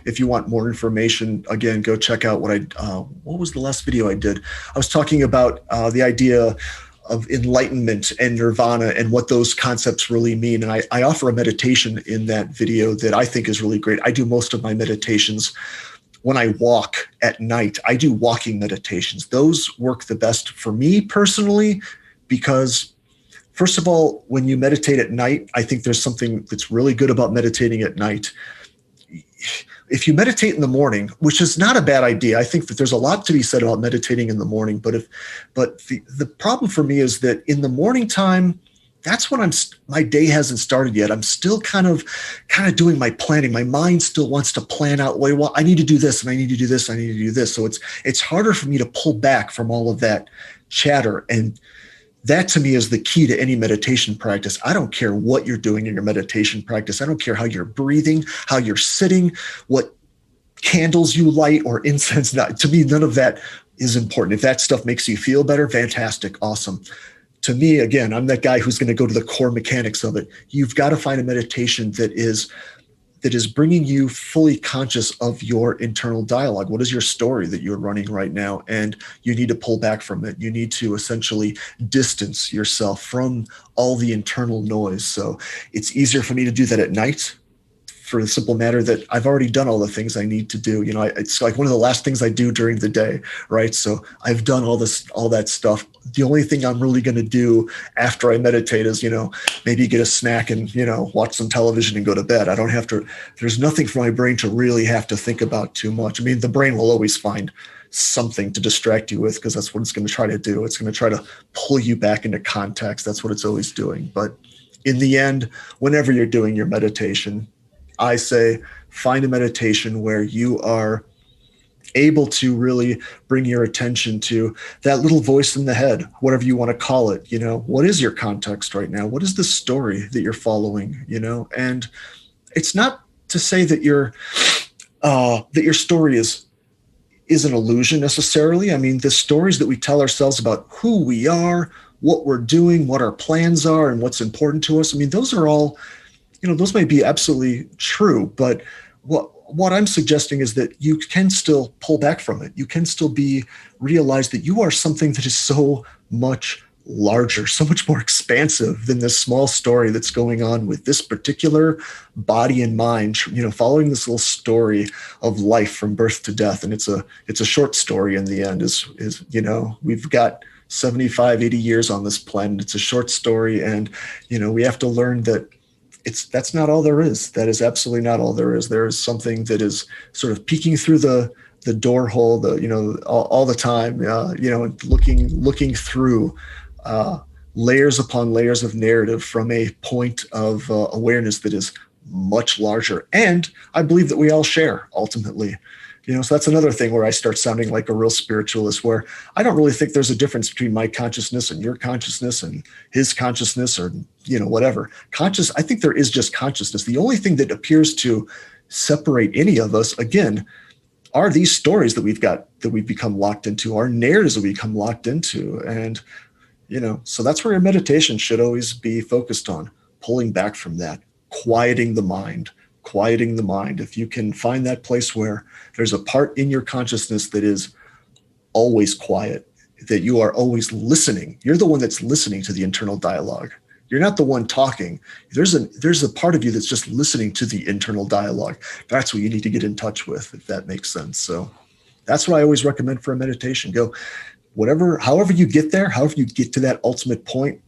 if you want more information, again, go check out what was the last video I did? I was talking about the idea of enlightenment and nirvana and what those concepts really mean. And I offer a meditation in that video that I think is really great. I do most of my meditations when I walk at night. I do walking meditations. Those work the best for me personally, because first of all, when you meditate at night, I think there's something that's really good about meditating at night. If you meditate in the morning, which is not a bad idea, I think that there's a lot to be said about meditating in the morning. But the problem for me is that in the morning time, that's when my day hasn't started yet. I'm still kind of doing my planning. My mind still wants to plan out, well, I need to do this and I need to do this. I need to do this. So it's harder for me to pull back from all of that chatter. And that to me is the key to any meditation practice. I don't care what you're doing in your meditation practice. I don't care how you're breathing, how you're sitting, what candles you light or incense. To me, none of that is important. If that stuff makes you feel better, fantastic, awesome. To me, again, I'm that guy who's going to go to the core mechanics of it. You've got to find a meditation that is bringing you fully conscious of your internal dialogue. What is your story that you're running right now? And you need to pull back from it. You need to essentially distance yourself from all the internal noise. So it's easier for me to do that at night, for the simple matter that I've already done all the things I need to do. It's like one of the last things I do during the day, right? So I've done all that stuff. The only thing I'm really going to do after I meditate is, maybe get a snack and, watch some television and go to bed. There's nothing for my brain to really have to think about too much. I mean, the brain will always find something to distract you with, because that's what it's going to try to do. It's going to try to pull you back into context. That's what it's always doing. But in the end, whenever you're doing your meditation, I say find a meditation where you are able to really bring your attention to that little voice in the head, whatever you want to call it. What is your context right now? What is the story that you're following? And it's not to say that your story is an illusion necessarily. I mean, the stories that we tell ourselves about who we are, what we're doing, what our plans are, and what's important to us. I mean, those are all, those may be absolutely true, but what I'm suggesting is that you can still pull back from it. You can still realize that you are something that is so much larger, so much more expansive than this small story that's going on with this particular body and mind, following this little story of life from birth to death. And it's a short story in the end is we've got 75, 80 years on this planet. It's a short story. And, we have to learn that that's not all there is. That is absolutely not all there is. There is something that is sort of peeking through the door hole, all the time, and looking through layers upon layers of narrative from a point of awareness that is much larger. And I believe that we all share ultimately. So that's another thing where I start sounding like a real spiritualist, where I don't really think there's a difference between my consciousness and your consciousness and his consciousness or, whatever. I think there is just consciousness. The only thing that appears to separate any of us, again, are these stories that we've become locked into, our narratives that we become locked into. And, so that's where your meditation should always be focused on, pulling back from that, quieting the mind. If you can find that place where there's a part in your consciousness that is always quiet, that you are always listening. You're the one that's listening to the internal dialogue. You're not the one talking. There's a part of you that's just listening to the internal dialogue. That's what you need to get in touch with, if that makes sense. So that's what I always recommend for a meditation. Go however you get there, however you get to that ultimate point,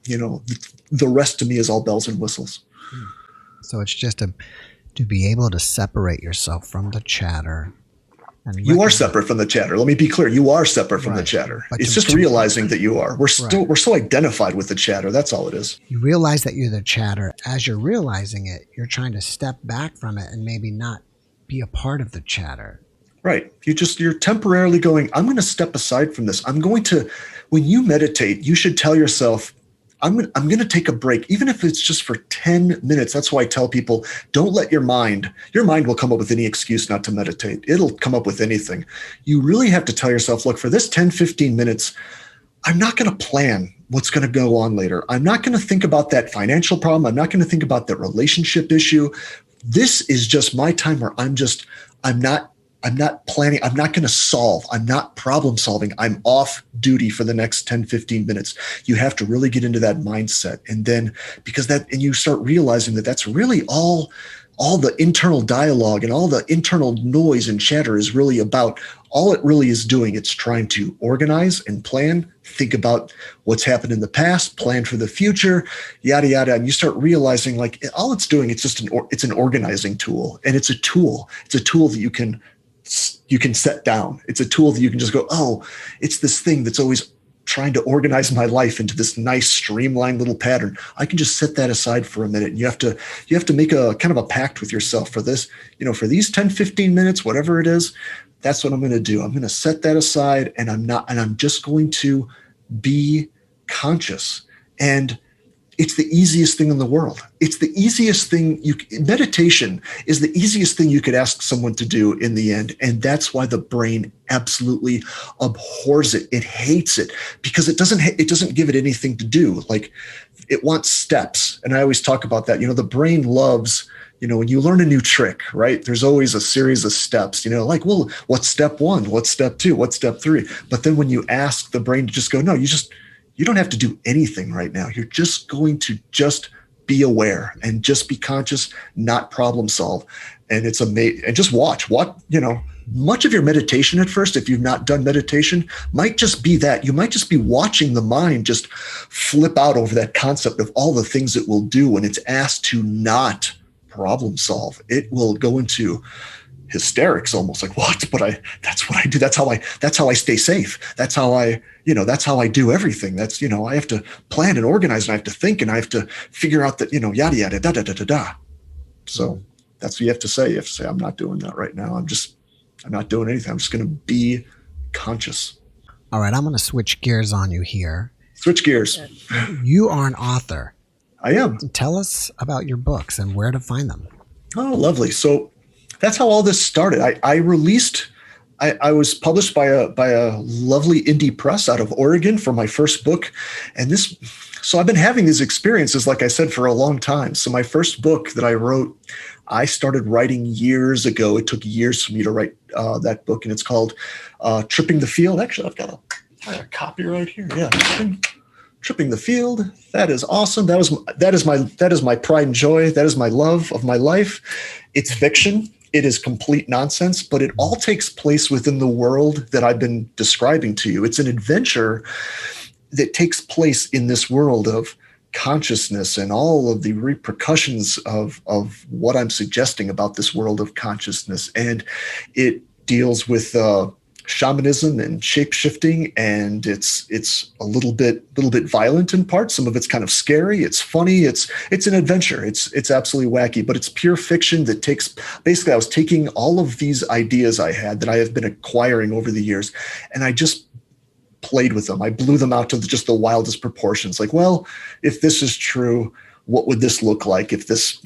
the rest to me is all bells and whistles.
So it's just to be able to separate yourself from the chatter. And
you are separate from the chatter. Let me be clear. You are separate from the chatter. But it's just realizing that you are. We're so identified with the chatter. That's all it is.
You realize that you're the chatter. As you're realizing it, you're trying to step back from it and maybe not be a part of the chatter.
Right. You're temporarily going, I'm going to step aside from this. When you meditate, you should tell yourself, I'm going to take a break, even if it's just for 10 minutes. That's why I tell people, don't let your mind will come up with any excuse not to meditate. It'll come up with anything. You really have to tell yourself, look, for this 10, 15 minutes, I'm not going to plan what's going to go on later. I'm not going to think about that financial problem. I'm not going to think about that relationship issue. This is just my time where I'm not planning. I'm not going to solve. I'm not problem solving. I'm off duty for the next 10, 15 minutes. You have to really get into that mindset. And then and you start realizing that that's really all the internal dialogue and all the internal noise and chatter is really about. All it really is doing, it's trying to organize and plan, think about what's happened in the past, plan for the future, yada, yada. And you start realizing like all it's doing, it's just it's an organizing tool. And it's a tool. It's a tool that you can set down. It's a tool that you can just go, oh, it's this thing that's always trying to organize my life into this nice streamlined little pattern. I can just set that aside for a minute. And you have to make a kind of a pact with yourself for this, for these 10, 15 minutes, whatever it is, that's what I'm going to do. I'm going to set that aside and I'm just going to be conscious. And it's the easiest thing in the world. It's the easiest thing meditation is the easiest thing you could ask someone to do in the end. And that's why the brain absolutely abhors it. It hates it because it doesn't give it anything to do. Like it wants steps. And I always talk about that. The brain loves, when you learn a new trick, right? There's always a series of steps, like, well, what's step 1? What's step 2? What's step 3? But then when you ask the brain to just go, no, you don't have to do anything right now. You're just going to just be aware and just be conscious, not problem solve. And it's amazing. And just watch what, much of your meditation at first, if you've not done meditation, might just be that. You might just be watching the mind just flip out over that concept of all the things it will do when it's asked to not problem solve. It will go into hysterics, almost like what? But that's what I do. That's how I stay safe. That's how I do everything. That's, I have to plan and organize and I have to think and I have to figure out that, yada, yada, da, da, da, da, da. So that's what you have to say. You have to say, I'm not doing that right now. I'm just I'm not doing anything. I'm just going to be conscious.
All right, I'm going to switch gears on you here.
Switch gears.
You are an author.
I am.
Tell us about your books and where to find them.
Oh, lovely. So that's how all this started. I was published by a lovely indie press out of Oregon for my first book. And so I've been having these experiences, like I said, for a long time. So my first book that I wrote, I started writing years ago. It took years for me to write that book, and it's called Tripping the Field. Actually, I've got a copy right here. Yeah, Tripping the Field. That is awesome. That is my pride and joy. That is my love of my life. It's fiction. It is complete nonsense, but it all takes place within the world that I've been describing to you. It's an adventure that takes place in this world of consciousness and all of the repercussions of what I'm suggesting about this world of consciousness. And it deals with shamanism and shape-shifting, and it's a little bit violent in parts. Some of it's kind of scary. It's funny. It's an adventure. It's absolutely wacky, but it's pure fiction that basically I was taking all of these ideas I had that I have been acquiring over the years, and I just played with them. I blew them out to just the wildest proportions. Like, well, if this is true, what would this look like if this,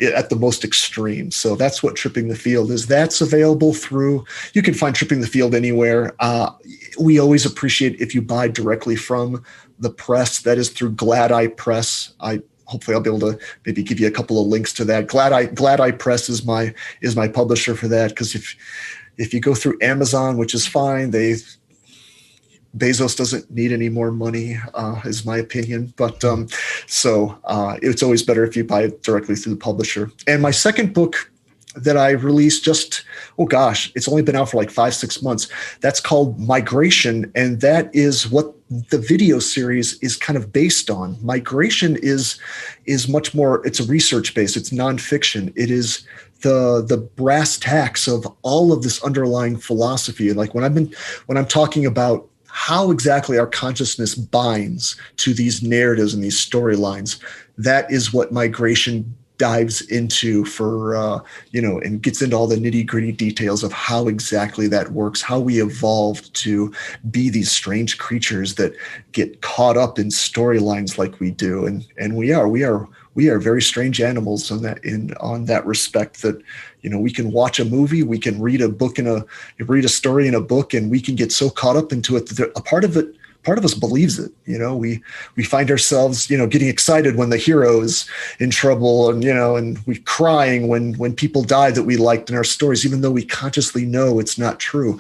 at the most extreme? So that's what Tripping the Field is. That's available you can find Tripping the Field anywhere. We always appreciate if you buy directly from the press. That is through Glad Eye Press. Hopefully I'll be able to maybe give you a couple of links to that. Glad Eye Press is my publisher for that. Because if you go through Amazon, which is fine, Bezos doesn't need any more money, is my opinion. But so it's always better if you buy it directly through the publisher. And my second book that I released it's only been out for like 5-6 months. That's called Migration. And that is what the video series is kind of based on. Migration is much more, it's a research base. It's nonfiction. It is the brass tacks of all of this underlying philosophy. Like when I'm talking about how exactly our consciousness binds to these narratives and these storylines, that is what Migration dives into and gets into all the nitty-gritty details of how exactly that works, how we evolved to be these strange creatures that get caught up in storylines like we do. And we are very strange animals on that respect, that we can watch a movie, we can read a story in a book, and we can get so caught up into it that a part of us believes it. We find ourselves, getting excited when the hero is in trouble, and we crying when people die that we liked in our stories, even though we consciously know it's not true.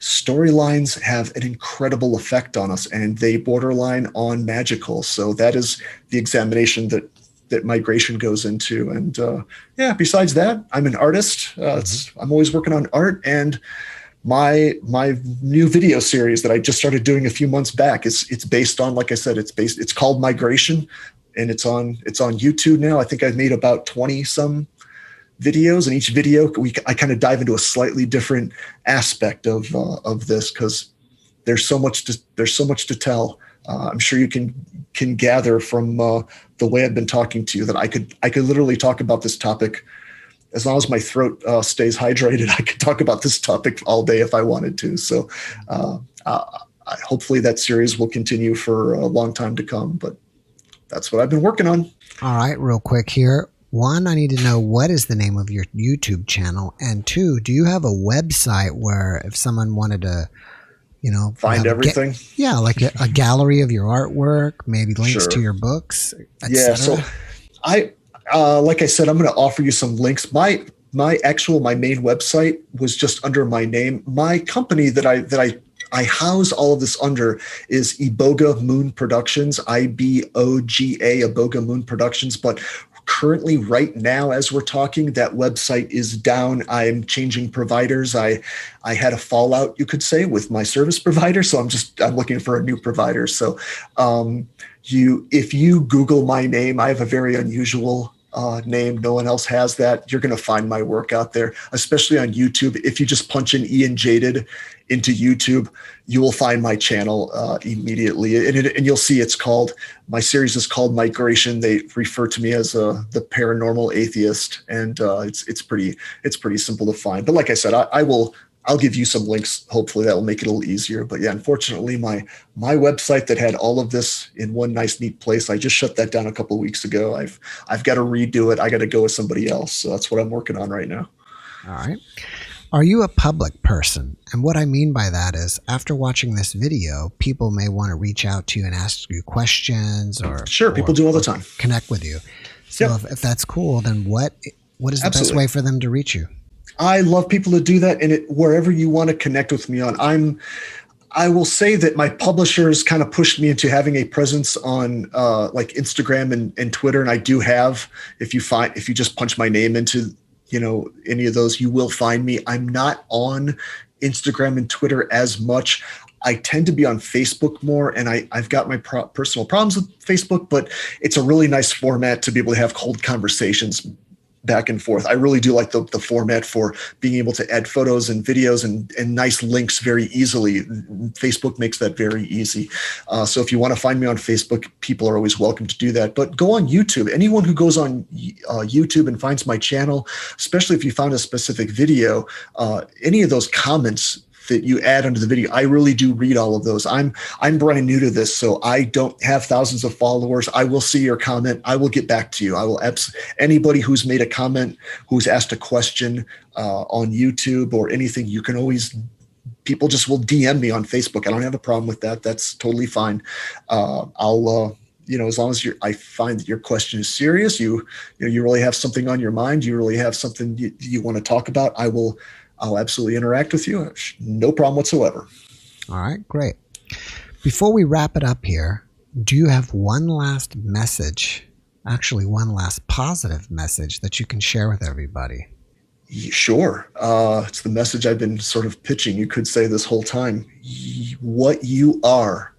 Storylines have an incredible effect on us, and they borderline on magical. So that is the examination that Migration goes into. And besides that, I'm an artist. I'm always working on art, and my new video series that I just started doing a few months back it's based on, like I said, it's called Migration, and it's on YouTube now. I think I've made about 20 some videos, and each video I kind of dive into a slightly different aspect of this, because there's so much to tell. I'm sure you can gather from the way I've been talking to you that I could literally talk about this topic. As long as my throat stays hydrated, I could talk about this topic all day if I wanted to. So hopefully that series will continue for a long time to come, but that's what I've been working on.
All right, real quick here. One, I need to know, what is the name of your YouTube channel? And two, do you have a website where if someone wanted to,
find everything?
Like a gallery of your artwork, maybe links to your books, etc.
So like I said, I'm going to offer you some links. My main website was just under my name. My company that I house all of this under is Iboga Moon Productions, IBOGA, Iboga Moon Productions. But currently, right now, as we're talking, that website is down. I'm changing providers. I had a fallout, you could say, with my service provider, so I'm looking for a new provider. So if you Google my name, I have a very unusual name. No one else has that. You're going to find my work out there, especially on YouTube. If you just punch in Ian Jaidid into YouTube, you will find my channel immediately. And you'll see my series is called Migration. They refer to me as the Paranormal Atheist. And it's pretty simple to find. But like I said, I will I'll give you some links. Hopefully that will make it a little easier. But yeah, unfortunately, my website that had all of this in one nice, neat place, I just shut that down a couple of weeks ago. I've got to redo it. I got to go with somebody else. So that's what I'm working on right now.
All right. Are you a public person? And what I mean by that is, after watching this video, people may want to reach out to you and ask you questions, or
sure, people do all the time.
Connect with you. So
Yep.
if that's cool, then what is the
Absolutely.
best way for them to reach you?
I love people to do that, and wherever you want to connect with me on. I will say that my publishers kind of pushed me into having a presence on like Instagram and Twitter, and I do have. If you just punch my name into any of those, you will find me. I'm not on Instagram and Twitter as much. I tend to be on Facebook more, and I've got my personal problems with Facebook, but it's a really nice format to be able to have cold conversations back and forth. I really do like the format for being able to add photos and videos and nice links very easily. Facebook makes that very easy. So if you want to find me on Facebook, people are always welcome to do that. But go on YouTube. Anyone who goes on YouTube and finds my channel, especially if you found a specific video, any of those comments that you add under the video, I really do read all of those. I'm brand new to this, so I don't have thousands of followers. I will see your comment. I will get back to you. I will anybody who's made a comment, who's asked a question on YouTube or anything, you can always. People just will DM me on Facebook. I don't have a problem with that. That's totally fine. I'll. As long as I find that your question is serious, you really have something on your mind, you really have something you want to talk about, I'll absolutely interact with you. No problem whatsoever.
All right, great. Before we wrap it up here, do you have one last message, actually one last positive message that you can share with everybody?
Sure. It's the message I've been sort of pitching, you could say, this whole time. What you are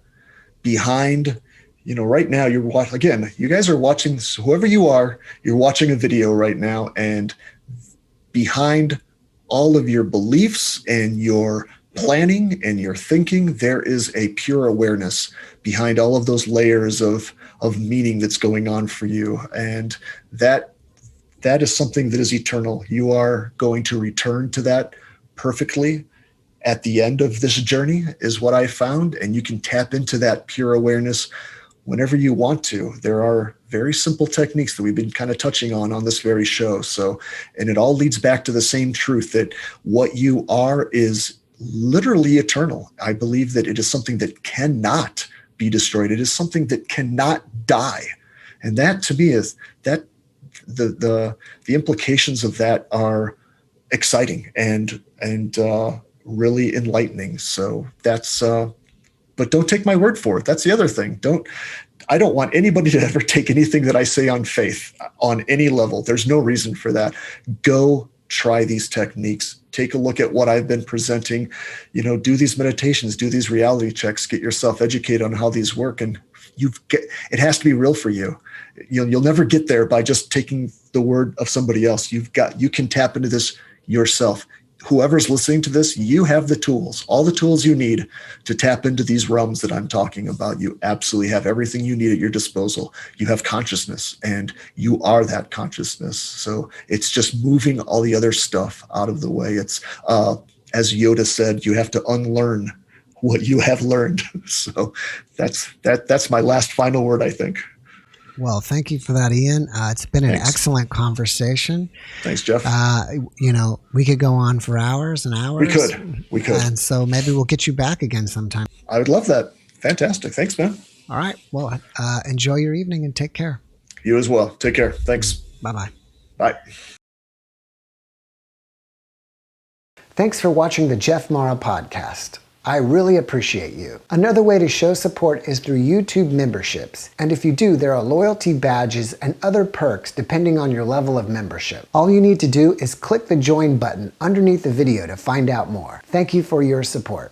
behind, right now, you're watching, again, you guys are watching, whoever you are, you're watching a video right now, and behind all of your beliefs and your planning and your thinking, there is a pure awareness behind all of those layers of meaning that's going on for you. And that is something that is eternal. You are going to return to that perfectly at the end of this journey, is what I found. And you can tap into that pure awareness whenever you want to. There are very simple techniques that we've been kind of touching on this very show. So, and it all leads back to the same truth, that what you are is literally eternal. I believe that it is something that cannot be destroyed. It is something that cannot die. And that, to me, is that the implications of that are exciting and really enlightening. So that's, but don't take my word for it. That's the other thing. I don't want anybody to ever take anything that I say on faith on any level. There's no reason for that. Go try these techniques. Take a look at what I've been presenting. Do these meditations, do these reality checks, get yourself educated on how these work. And it has to be real for you. You'll never get there by just taking the word of somebody else. You can tap into this yourself. Whoever's listening to this, you have the tools, all the tools you need to tap into these realms that I'm talking about. You absolutely have everything you need at your disposal. You have consciousness, and you are that consciousness. So it's just moving all the other stuff out of the way. It's, as Yoda said, you have to unlearn what you have learned. So that's my last final word, I think.
Well, thank you for that, Ian. It's been an excellent conversation.
Thanks, Jeff.
We could go on for hours and hours.
We could.
And so maybe we'll get you back again sometime.
I would love that. Fantastic. Thanks, man.
All right. Well, enjoy your evening and take care.
You as well. Take care. Thanks.
Bye-bye.
Bye.
Thanks for watching the JeffMara podcast. I really appreciate you. Another way to show support is through YouTube memberships. And if you do, there are loyalty badges and other perks depending on your level of membership. All you need to do is click the join button underneath the video to find out more. Thank you for your support.